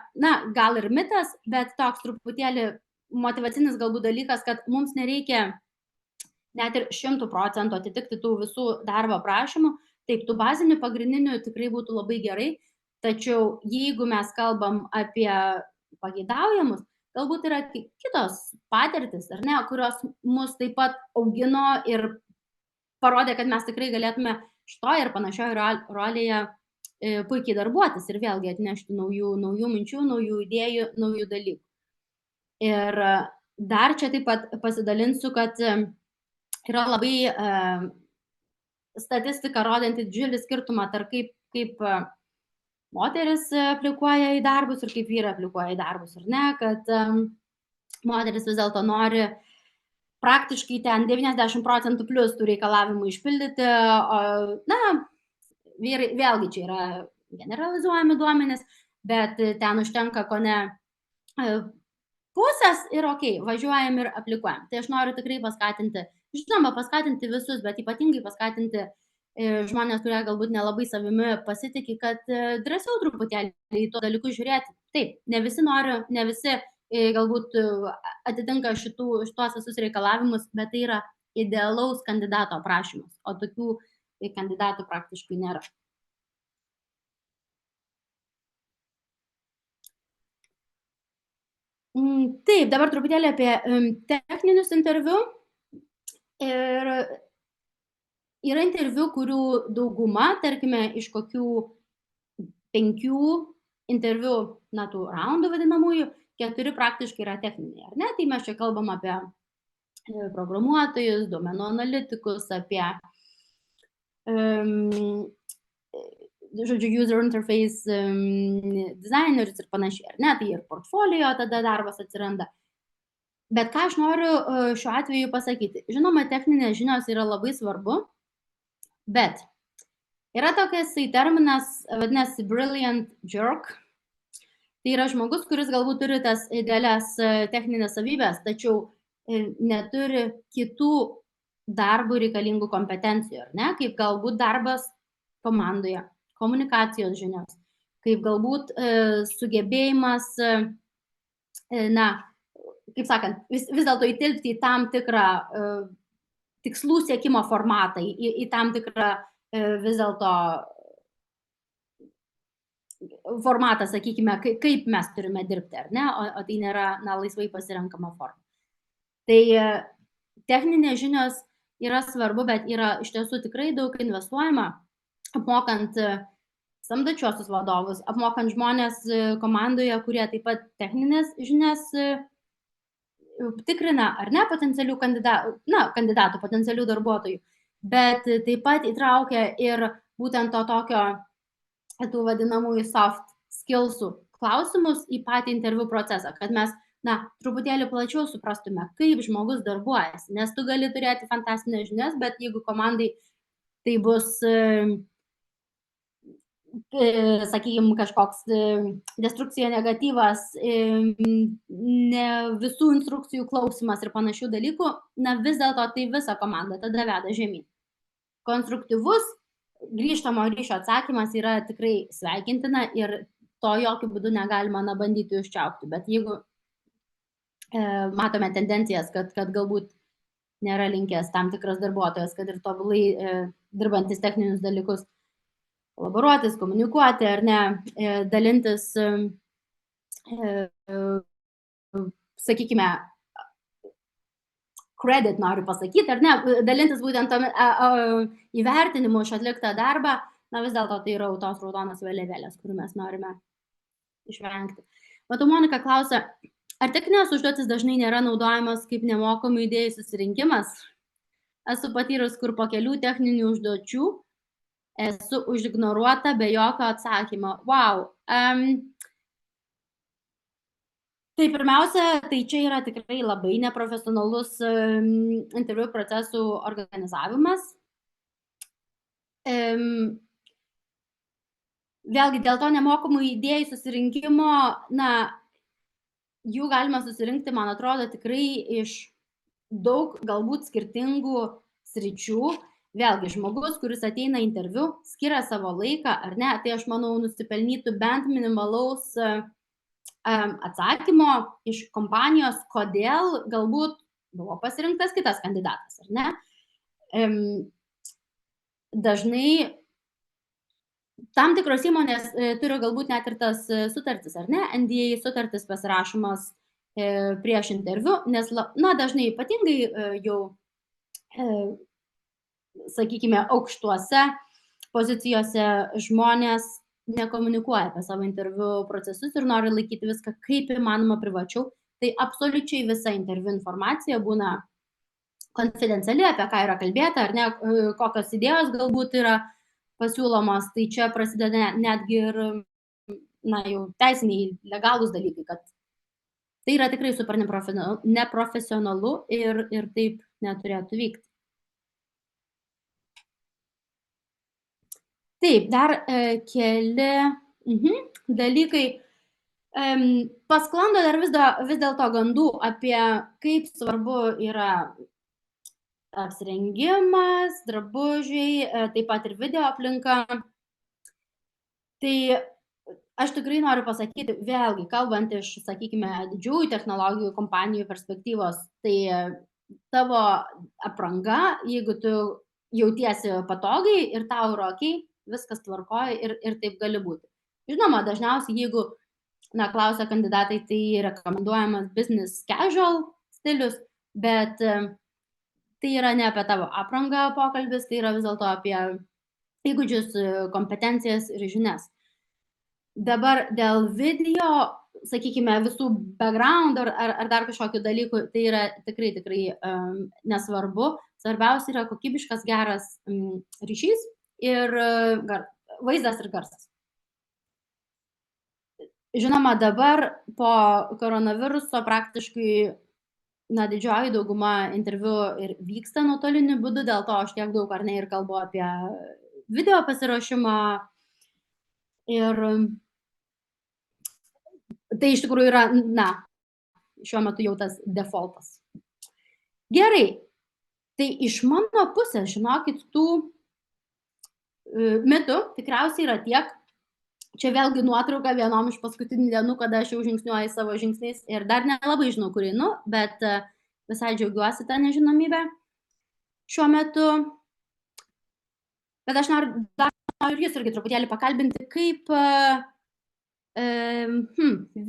gal ir mitas, bet toks truputėlį motyvacinis galbūt dalykas, kad mums nereikia net ir 100% atitikti tų visų darbo prašymų. Taip, tų bazinių pagrindinių tikrai būtų labai gerai, tačiau jeigu mes kalbam apie pageidaujamus, galbūt yra kitos patirtis, ar ne, kurios mus taip pat augino ir parodė, kad mes tikrai galėtume šitoje ir panašioje rolėje puikiai darbuotis ir vėlgi atnešti naujų minčių, naujų idėjų, naujų dalykų. Ir dar čia taip pat pasidalinsiu, kad yra labai statistika rodanti didžiulį skirtumą tarp kaip moteris aplikuoja į darbus ir kaip vyrai aplikuoja į darbus, ar ne, kad moteris vis dėlto nori praktiškai ten 90% plus tų reikalavimų išpildyti, o, vyrai, vėlgi čia yra generalizuojami duomenys, bet ten užtenka kone pusės ir važiuojam ir aplikuojam. Tai aš noriu tikrai paskatinti, žinoma, paskatinti visus, bet ypatingai paskatinti žmonės, kurie galbūt nelabai savimi pasitikė, kad drąsiau truputėlį į tuos dalykus žiūrėti. Taip, ne visi nori, ne visi galbūt atitinka šitos visus reikalavimus, bet tai yra idealaus kandidato aprašymas, o tokių kandidatų praktiškai nėra. Taip, dabar truputėlį apie techninius interviu. Ir yra interviu, kurių dauguma, tarkime, iš kokių 5 interviu, tų raundų vadinamųjų, 4 praktiškai yra techniniai, ar ne? Tai mes čia kalbam apie programuotojus, duomenų analitikus, apie žodžiu, user interface designerius ir panašiai, ar ne? Tai ir portfolio tada darbas atsiranda. Bet ką aš noriu šiuo atveju pasakyti? Žinoma, techninės žinios yra labai svarbu, bet yra tokias terminas, vadinasi brilliant jerk. Tai yra žmogus, kuris galbūt turi tas idealias techninės savybės, tačiau neturi kitų darbų reikalingų kompetencijų, ar ne? Kaip galbūt darbas komandoje, komunikacijos žinios, kaip galbūt sugebėjimas, kaip sakant, vis dėlto įtilpti į tam tikrą tikslų siekimo formatą, į tam tikrą vis dėlto formatą, sakykime, kaip mes turime dirbti, ar ne, o tai nėra laisvai pasirenkama forma. Tai techninės žinios yra svarbu, bet yra iš tiesų tikrai daug investuojama, apmokant samdančiuosius vadovus, apmokant žmonės komandoje, kurie taip pat techninės žinias tikrina, ar ne, potencialių kandidatų, potencialių darbuotojų, bet taip pat įtraukia ir būtent to tokio tų vadinamųjų soft skillsų klausimus į patį interviu procesą, kad mes, truputėlį plačiau suprastume, kaip žmogus darbuojasi, nes tu gali turėti fantastinės žinias, bet jeigu komandai tai bus, sakykime, kažkoks destrukcija, negatyvas, ne visų instrukcijų klausimas ir panašių dalykų, vis dėlto tai visą komandą tada veda žemyn. Konstruktyvus grįžtamo ryšio atsakymas yra tikrai sveikintina ir to jokių būdų negalima bandyti užčiaupti, bet jeigu matome tendencijas, kad galbūt nėra linkęs tam tikras darbuotojas, kad ir tobulai dirbantis techninius dalykus kolaboruotis, komunikuoti ar ne, dalintis, sakykime, credit noriu pasakyti, ar ne, dalintis būtent įvertinimu už atliktą darbą, vis dėlto tai yra tos raudonos vėliavėlės, kurių mes norime išvengti. Matau, Monika klausia, ar techninės užduotis dažnai nėra naudojamos kaip nemokamų idėjų susirinkimas? Esu patyrus, kur po kelių techninių užduočių esu užignoruota be jokio atsakymo. Wow. Tai pirmiausia, tai čia yra tikrai labai neprofesionalus interviu procesų organizavimas. Vėlgi, dėl to nemokamų idėjų susirinkimo, jų galima susirinkti, man atrodo, tikrai iš daug galbūt skirtingų sričių. Vėlgi, žmogus, kuris ateina interviu, skiria savo laiką, ar ne, tai aš manau, nusipelnytų bent minimalaus atsakymo iš kompanijos, kodėl galbūt buvo pasirinktas kitas kandidatas, ar ne. Dažnai tam tikros įmonės turi galbūt net ir tas sutartis, ar ne, NDA sutartis pasirašomas prieš interviu, nes, dažnai ypatingai jau, sakykime, aukštuose pozicijose žmonės nekomunikuoja apie savo interviu procesus ir nori laikyti viską kaip įmanoma privačiau, tai absoliučiai visa interviu informacija būna konfidenciali, apie ką yra kalbėta, ar ne, kokios idėjos galbūt yra pasiūlomos, tai čia prasideda netgi ir, jau teisiniai legalūs dalykai, kad tai yra tikrai super neprofesionalu ir taip neturėtų vykti. Taip, dar keli dalykai. Pasklando dar vis dėlto gandų apie kaip svarbu yra apsirengimas, drabužiai, taip pat ir video aplinka. Tai aš tikrai noriu pasakyti, vėlgi, kalbant iš, sakykime, didžiųjų technologijų kompanijų perspektyvos, tai tavo apranga, jeigu tu jautiesi patogiai ir tau yra okei, viskas tvarkoja ir taip gali būti. Žinoma, dažniausiai, jeigu, klausia kandidatai, tai rekomenduojamas business casual stilius, bet tai yra ne apie tavo aprangą pokalbis, tai yra vis dėlto apie įgūdžius, kompetencijas ir žinias. Dabar dėl video, sakykime, visų background ar dar kažkokių dalykų, tai yra tikrai nesvarbu. Svarbiausia yra kokybiškas geras ryšys ir vaizdas ir garsas. Žinoma, dabar po koronaviruso praktiškai didžioji dauguma interviu ir vyksta nuotoliniu būdu, dėl to aš tiek daug ar ne ir kalbu apie video pasiruošimą. Ir tai iš tikrųjų yra, šiuo metu jau tas defaultas. Gerai, tai iš mano pusės, žinokit, tų mitų tikriausiai yra tiek. Čia vėlgi nuotrauka vienom iš paskutinių dienų, kada aš jau žingsniuoju savo žingsniais ir dar nelabai žinau, kur einu, bet visai džiaugiuosi tą nežinomybę šiuo metu. Bet aš noriu ir jūs irgi truputėlį pakalbinti, kaip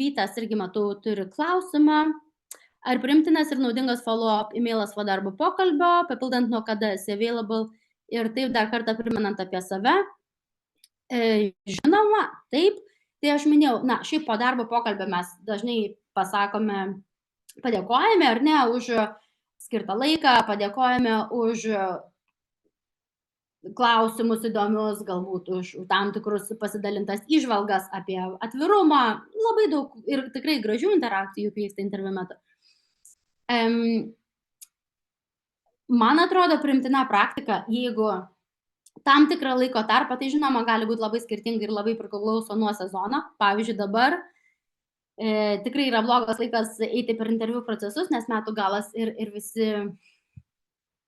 Vytas irgi matau turi klausimą. Ar priimtinas ir naudingas follow-up emailas po darbo pokalbio, papildant nuo kada esi available ir taip dar kartą primenant apie save? Žinoma, taip. Tai aš minėjau, šiaip po darbo pokalbio mes dažnai pasakome, padėkojame ar ne už skirtą laiką, padėkojame už klausimus įdomius, galbūt už tam tikrus pasidalintas įžvalgas apie atvirumą, labai daug ir tikrai gražių interakcijų vyksta interviu metu. Man atrodo priimtina praktika, jeigu tam tikrą laiko tarpą, tai žinoma gali būti labai skirtingai ir labai priklauso nuo sezono. Pavyzdžiui, dabar tikrai yra blogas laikas eiti per interviu procesus, nes metų galas ir visi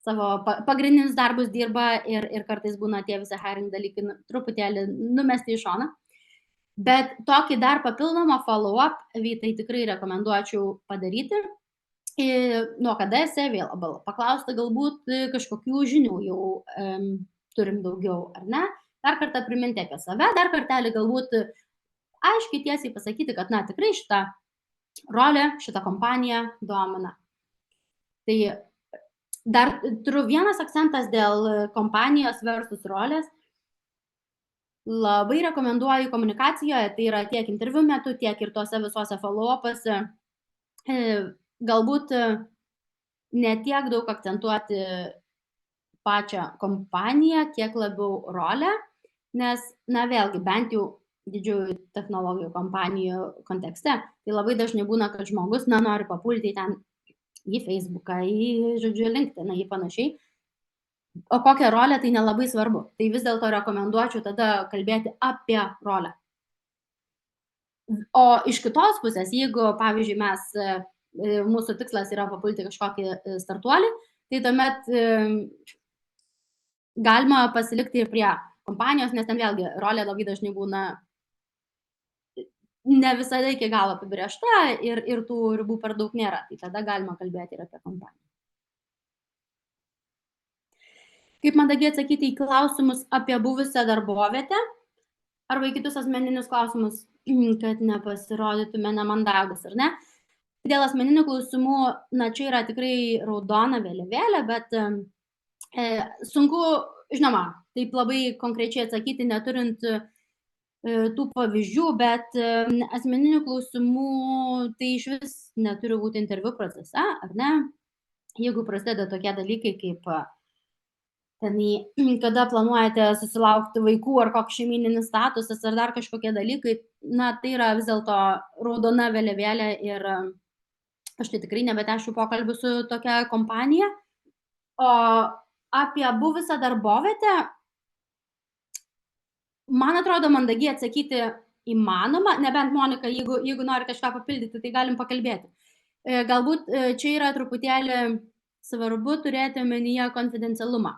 savo pagrindinius darbus dirba ir kartais būna tie visi hiring dalykai truputėlį numesti į šoną. Bet tokį dar papildomą follow-up, Vytai, tikrai rekomenduočiau padaryti. Nuo kada esi available? Paklausti galbūt kažkokių žinių jau turim daugiau, ar ne? Dar kartą priminti apie save, dar kartelį galbūt aiškiai tiesiai pasakyti, kad tikrai šitą rolę, šitą kompaniją domina. Tai dar turiu vienas akcentas dėl kompanijos versus rolės. Labai rekomenduoju komunikacijoje, tai yra tiek interviu metu, tiek ir tuose visuose follow-upuose, galbūt ne tiek daug akcentuoti pačią kompaniją, kiek labiau rolę, nes, vėlgi, bent jau didžiųjų technologijų kompanijų kontekste, tai labai dažnai būna, kad žmogus nori papulti ten į Facebooką, į, LinkedIn, į panašiai. O kokią rolę, tai nelabai svarbu. Tai vis dėlto rekomenduočiau tada kalbėti apie rolę. O iš kitos pusės, jeigu, pavyzdžiui, mūsų tikslas yra papulti kažkokį startuolį, tai tuomet galima pasilikti ir prie kompanijos, nes ten vėlgi rolė labai dažnai būna ne visada iki galo apibrėžta ir tų ribų per daug nėra. Tai tada galima kalbėti ir apie kompaniją. Kaip mandagiai atsakyti į klausimus apie buvusią darbovietę arba į kitus asmeninius klausimus, kad nepasirodytume nemandagus, ar ne? Dėl asmeninių klausimų, čia yra tikrai raudona vėliavėlė, bet sunku, žinoma, taip labai konkrečiai atsakyti, neturint tų pavyzdžių, bet asmeninių klausimų tai iš vis neturi būti interviu procese, ar ne? Jeigu prasideda tokie dalykai kaip kada planuojate susilaukti vaikų ar koks šeimyninis statusas ar dar kažkokie dalykai, tai yra vis dėlto raudona vėliavėlė ir aš tai tikrai nebetęsčiau pokalbių su tokia kompanija. O apie buvusią darbovietę, man atrodo, mandagiai atsakyti įmanoma, nebent Monika, jeigu nori kažką papildyti, tai galim pakalbėti. Galbūt čia yra truputėlį svarbu turėti omenyje konfidencialumą.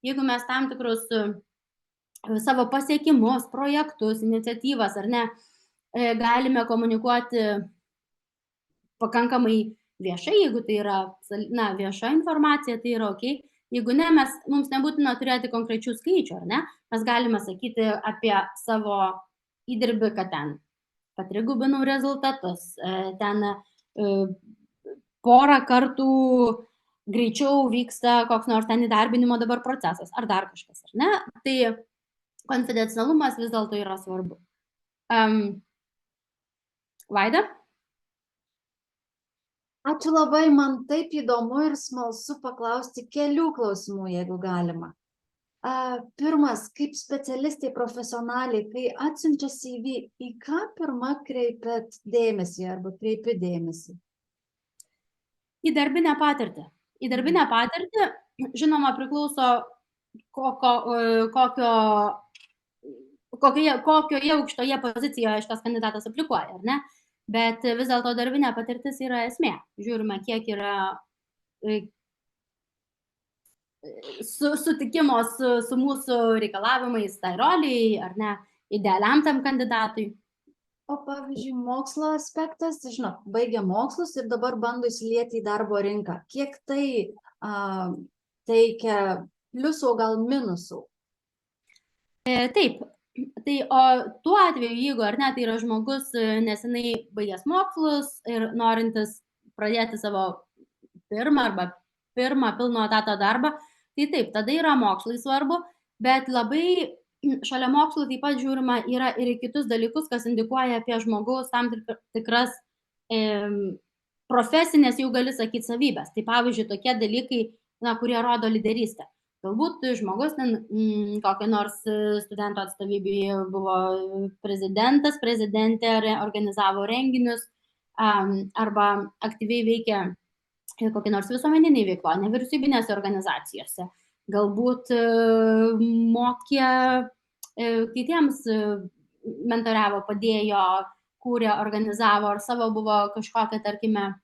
Jeigu mes tam tikrus savo pasiekimus, projektus, iniciatyvas, ar ne, galime komunikuoti pakankamai viešai, jeigu tai yra vieša informacija, tai yra ok. Jeigu ne, mums nebūtina turėti konkrečių skaičių, ar ne? Mes galime sakyti apie savo įdirbį, kad ten patrigubinau rezultatus, ten porą kartų greičiau vyksta koks nors ten įdarbinimo dabar procesas, ar dar kažkas, ar ne? Tai konfidencialumas vis dėlto yra svarbu. Vaida? Ačiū labai, man taip įdomu ir smalsu paklausti kelių klausimų, jeigu galima. Pirmas, kaip specialistai profesionaliai, kai atsiunčia CV, į ką pirmą kreipiat dėmesį arba kreipi dėmesį? Į darbinę patirtį. Į darbinę patirtį, žinoma, priklauso kokioje aukštoje pozicijoje šitas kandidatas aplikuoja, ar ne? Bet vis dėlto darbinė patirtis yra esmė. Žiūrime, kiek yra sutikimo su mūsų reikalavimais tai roliai, ar ne, idealiam tam kandidatui. O pavyzdžiui, mokslo aspektas, žinot, baigia mokslus ir dabar bando įsilieti į darbo rinką. Kiek tai teikia pliusų, gal minusų? Taip. Tai o tuo atveju, jeigu ar ne, tai yra žmogus nesenai baigęs mokslus ir norintis pradėti savo pirmą pilno etato darbą, tai taip, tada yra mokslai svarbu, bet labai šalia mokslų taip pat žiūrima yra ir kitus dalykus, kas indikuoja apie žmogaus tam tikras profesinės, jau gali sakyti, savybės. Tai pavyzdžiui, tokie dalykai, kurie rodo lyderystę. Galbūt žmogus kokio nors studento atstovybėje buvo prezidentas, prezidentė, organizavo renginius arba aktyviai veikia kokį nors visuomeninį veiklą, nevyriausybinėse organizacijose. Galbūt mokė kitiems, mentoriavo, padėjo, kūrė, organizavo ar savo buvo kažkokia, tarkime,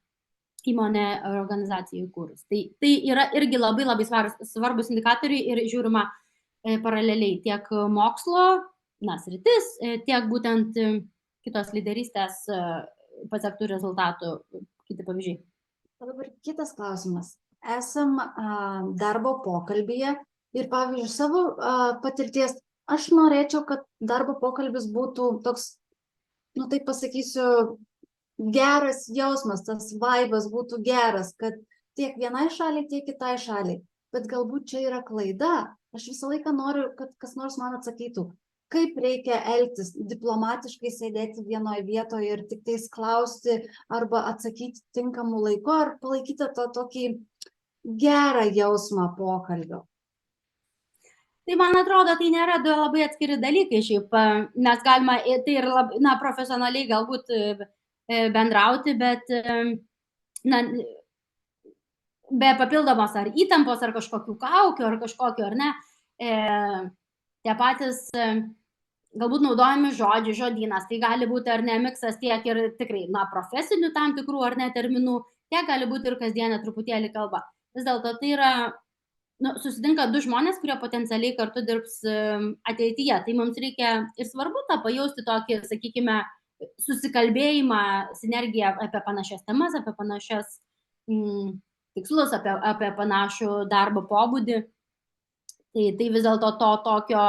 įmonė organizacijai kūrus. Tai yra irgi labai svarbus indikatoriai ir žiūrima paraleliai tiek mokslo sritis, tiek būtent kitos lyderystės pasiektų rezultatų, kiti pavyzdžiai. Dabar kitas klausimas. Esam darbo pokalbyje ir, pavyzdžiui, savo patirties, aš norėčiau, kad darbo pokalbis būtų toks, taip pasakysiu, geras jausmas, tas vaibas būtų geras, kad tiek vienai šaliai, tiek kitai šaliai. Bet galbūt čia yra klaida. Aš visą laiką noriu, kad kas nors man atsakytų, kaip reikia elgtis, diplomatiškai sėdėti vienoje vietoje ir tik tais klausti arba atsakyti tinkamu laiku, ar palaikyti tą tokį gerą jausmą pokalbio. Tai man atrodo, tai nėra du labai atskiri dalykai šiaip, nes galima tai ir profesionaliai galbūt bendrauti, bet be papildomos ar įtampos, ar kažkokių kaukių, ar kažkokių, ar ne, tie patys galbūt naudojami žodžiai, žodynas, tai gali būti ar ne miksas tiek ir tikrai, profesinių tam tikrų ar ne terminų, tiek gali būti ir kasdienė truputėlį kalba. Vis dėlto tai yra, susitinka du žmonės, kurie potencialiai kartu dirbs ateityje, tai mums reikia ir svarbu tą pajausti tokį, sakykime, susikalbėjimą, sinergiją apie panašias temas, apie panašias tikslus, apie panašų darbo pobūdį. Tai vis dėlto to tokio,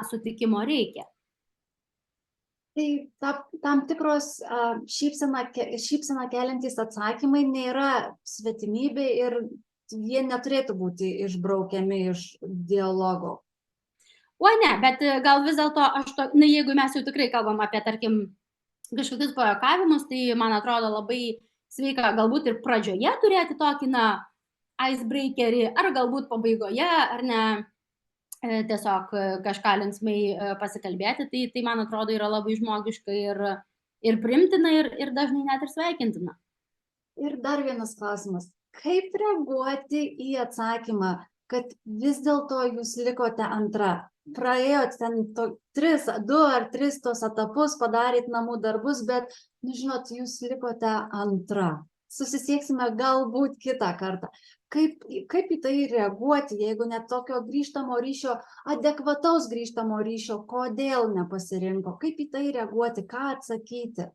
sutikimo reikia. Tai tam tikros šypseną keliantys atsakymai nėra svetimybė ir jie neturėtų būti išbraukiami iš dialogo. O ne, bet gal vis dėlto, jeigu mes jau tikrai kalbam apie, tarkim, kažkokius pajuokavimus, tai man atrodo labai sveika galbūt ir pradžioje turėti tokį, icebreakerį, ar galbūt pabaigoje, ar ne, tiesiog kažką linksmai pasikalbėti, tai man atrodo yra labai žmogiška ir priimtina, ir dažnai net ir sveikintina. Ir dar vienas klausimas. Kaip reaguoti į atsakymą, kad vis dėlto jūs likote antra. Praėjot ten 2 ar 3 tos etapus, padarėt namų darbus, bet, žinot, jūs likote antra. Susisieksime galbūt kitą kartą. Kaip į tai reaguoti, jeigu net tokio grįžtamo ryšio, adekvataus grįžtamo ryšio, kodėl nepasirinko? Kaip į tai reaguoti, ką atsakyti?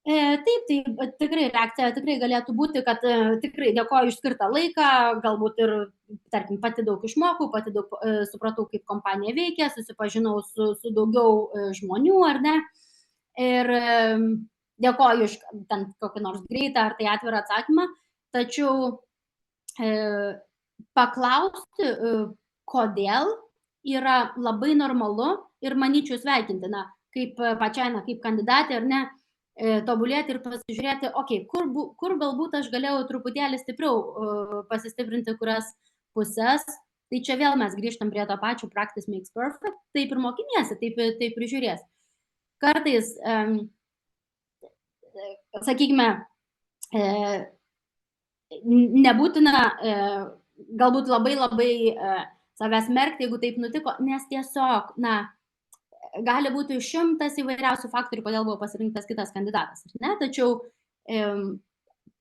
Taip, tai tikrai reakcija tikrai galėtų būti, kad tikrai dėkoju už skirtą laiką, galbūt ir, tarkim, pati daug išmokau, pati daug supratau, kaip kompanija veikia, susipažinau su daugiau žmonių, ar ne, ir dėkoju už ten kokį nors greitą ar tai atvirą atsakymą, tačiau paklausti, kodėl, yra labai normalu ir manyčiau sveikintina, kaip pačiai, kaip kandidatė, ar ne, tobulėti ir pasižiūrėti, kur galbūt aš galėjau truputėlį stipriau pasistiprinti kurias pusės. Tai čia vėl mes grįžtam prie to pačio practice makes perfect, taip ir mokiniesi, taip ir žiūrės. Kartais, sakykime, nebūtina galbūt labai savęs smerkti, jeigu taip nutiko, nes tiesiog, gali būti 100 įvairiausių faktorių, kodėl buvo pasirinktas kitas kandidatas, ne? Tačiau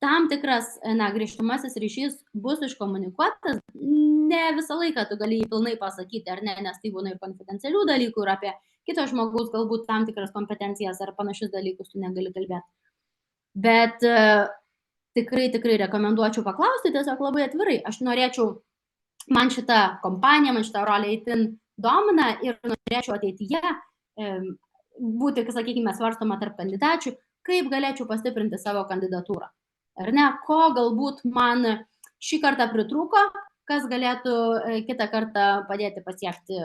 tam tikras grįžtamasis ryšys bus iškomunikuotas, ne visą laiką tu gali jį pilnai pasakyti, ar ne, nes tai būna ir konfidencialių dalykų, ir apie kito žmogaus galbūt tam tikras kompetencijas ar panašius dalykus tu negali kalbėti. Bet tikrai rekomenduočiau paklausti tiesiog labai atvirai. Aš norėčiau, man šita kompanija, man šita rolė itin domina ir norėčiau ateityje būti, sakykime, svarstoma tarp kandidačių, kaip galėčiau pastiprinti savo kandidatūrą. Ar ne, ko galbūt man šį kartą pritrūko, kas galėtų kitą kartą padėti pasiekti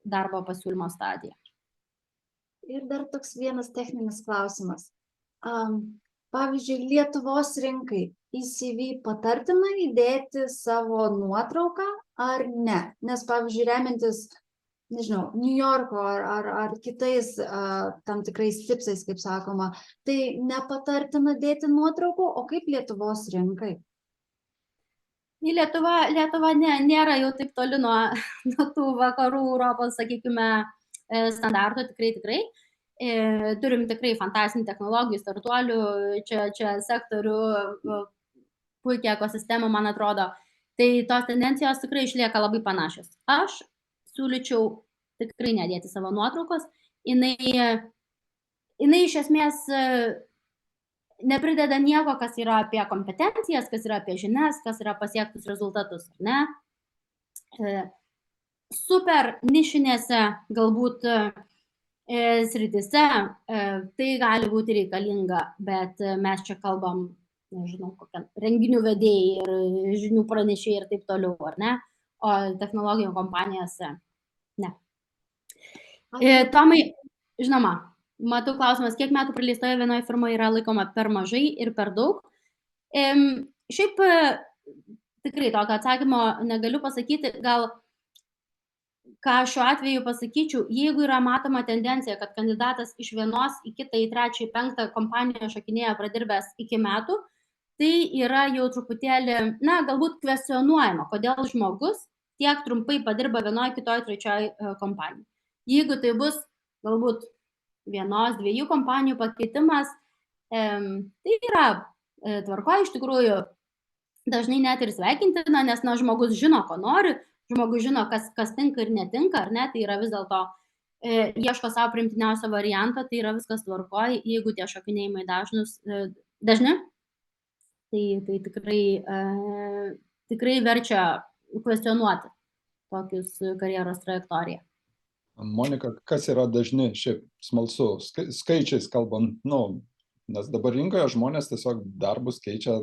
darbo pasiūlymo stadiją. Ir dar toks vienas techninis klausimas. Pavyzdžiui, Lietuvos rinkai į CV patartina įdėti savo nuotrauką ar ne? Nes, pavyzdžiui, remiantis, nežinau, New Yorko ar kitais tam tikrais tipsais, kaip sakoma, tai nepatartina dėti nuotraukų, o kaip Lietuvos rinkai? Lietuva nėra jau taip toli nuo tų vakarų Europos, sakykime, standartų, tikrai. Turim tikrai fantastinių technologijų, startuolių, čia sektorių, puikia ekosistema, man atrodo. Tai tos tendencijos tikrai išlieka labai panašios. Aš siūlyčiau tikrai nedėti savo nuotraukos. Jinai iš esmės neprideda nieko, kas yra apie kompetencijas, kas yra apie žinias, kas yra pasiektus rezultatus, ne? Super nišinėse galbūt srityse tai gali būti reikalinga, bet mes čia kalbam, nežinau, kokią renginių vedėjai ir žinių pranešėjai ir taip toliau, ar ne? O technologijų kompanijose ne. Tomai, žinoma, matau klausimas, kiek metų praleistoje vienoje firmoje yra laikoma per mažai ir per daug. Šiaip tikrai tokio atsakymo negaliu pasakyti, gal ką šiuo atveju pasakyčiau, jeigu yra matoma tendencija, kad kandidatas iš vienos į kitą, į trečią, į penktą kompaniją šokinėja pradirbęs iki metų, tai yra jau truputėlį, galbūt kvestionuojama, kodėl žmogus tiek trumpai padirba vienoje, kitoje, trečioje kompanijoje. Jeigu tai bus galbūt 1-2 kompanijų pakeitimas, tai yra tvarko iš tikrųjų dažnai net ir sveikintina, nes žmogus žino, ko nori, žmogus žino, kas tinka ir netinka, ar ne, tai yra vis dėlto ieško savo priimtiniausio varianto, tai yra viskas tvarkoj, jeigu tie šokinėjimai dažni, tai tikrai verčia kvestionuoti tokius karjeros trajektoriją. Monika, kas yra dažni, šiaip smalsu, skaičiais kalbant, nes dabar rinkoje žmonės tiesiog darbus keičia,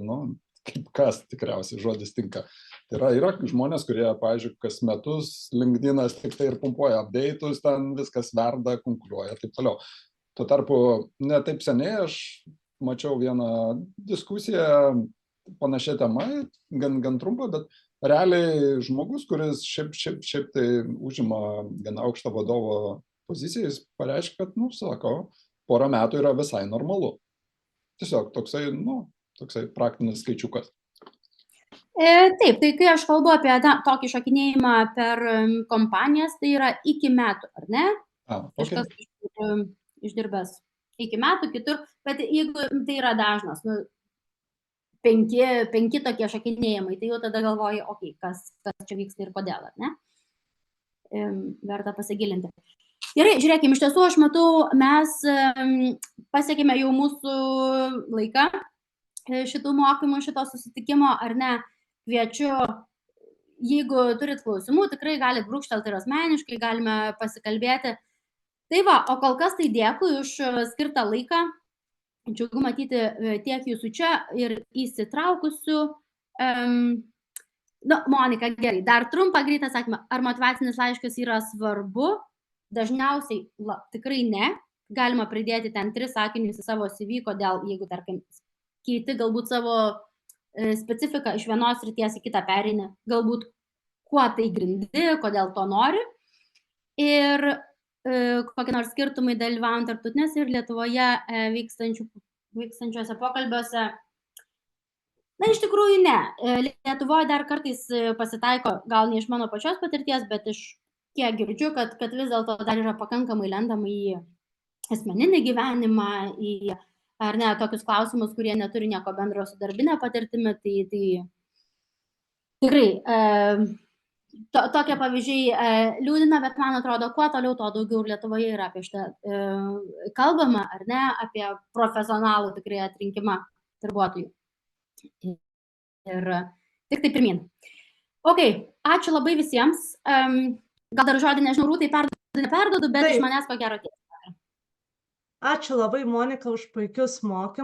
kaip kas tikriausiai žodis tinka. Tai yra žmonės, kurie, pavyzdžiui, kas metus LinkedInas tik tai ir pumpuoja update'us, ten viskas verda, konkuruoja ir taip toliau. Tuo tarpu, ne taip seniai aš mačiau vieną diskusiją, panašia tema, gan trumpa, bet realiai žmogus, kuris šiaip tai užima gan aukštą vadovo poziciją, jis pareiškia, kad, sako, 1 metų yra visai normalu. Tiesiog toksai praktinis skaičiukas. Taip, tai kai aš kalbu apie tokį šokinėjimą per kompanijas, tai yra iki metų, ar ne? Kažkas išdirbęs iki metų, kitur, bet jeigu tai yra dažnas, 5 tokie šokinėjimai, tai jau tada galvoju, kas čia vyksta ir kodėl, ar ne? Verta pasigilinti. Gerai, žiūrėkime, iš tiesų aš matau, mes pasiekėme jau mūsų laiką šitų mokymų, šito susitikimo, ar ne? Kviečiu, jeigu turit klausimų, tikrai galit brūkštelti ir asmeniškai, galime pasikalbėti. Tai va, o kol kas tai dėkui už skirtą laiką. Džiugu matyti tiek jūsų čia ir įsitraukusių. Monika, gerai, dar trumpą greitą sakymą. Ar motyvacinis laiškas yra svarbu? Dažniausiai tikrai ne. Galima pridėti ten 3 sakinius į savo CV, kodėl, jeigu, tarkim, keiti galbūt savo specifiką iš vienos srities į kitą pereini, galbūt kuo tai grindi, kodėl to nori. Ir kokie nors skirtumai dalyvaujant tarptautinėse ir Lietuvoje vykstančiuose pokalbiuose. Na, iš tikrųjų ne. Lietuvoje dar kartais pasitaiko, gal ne iš mano pačios patirties, bet iš kiek girdžiu, kad vis dėlto dar yra pakankamai lendama į asmeninį gyvenimą, į ar ne, tokius klausimus, kurie neturi nieko bendro su darbinė patirtimi, tai tikrai tokie pavyzdžiai liūdina, bet man atrodo, kuo toliau, to daugiau Lietuvoje yra apie šitą kalbama, ar ne, apie profesionalų tikrai atrinkimą darbuotojų. Ir tik tai pirmin. Ok, ačiū labai visiems. Gal dar žodį, nežinau, Rūtai perduodu, bet iš manęs ko gero tiek. Ačiū labai, Monika, už puikius mokymus.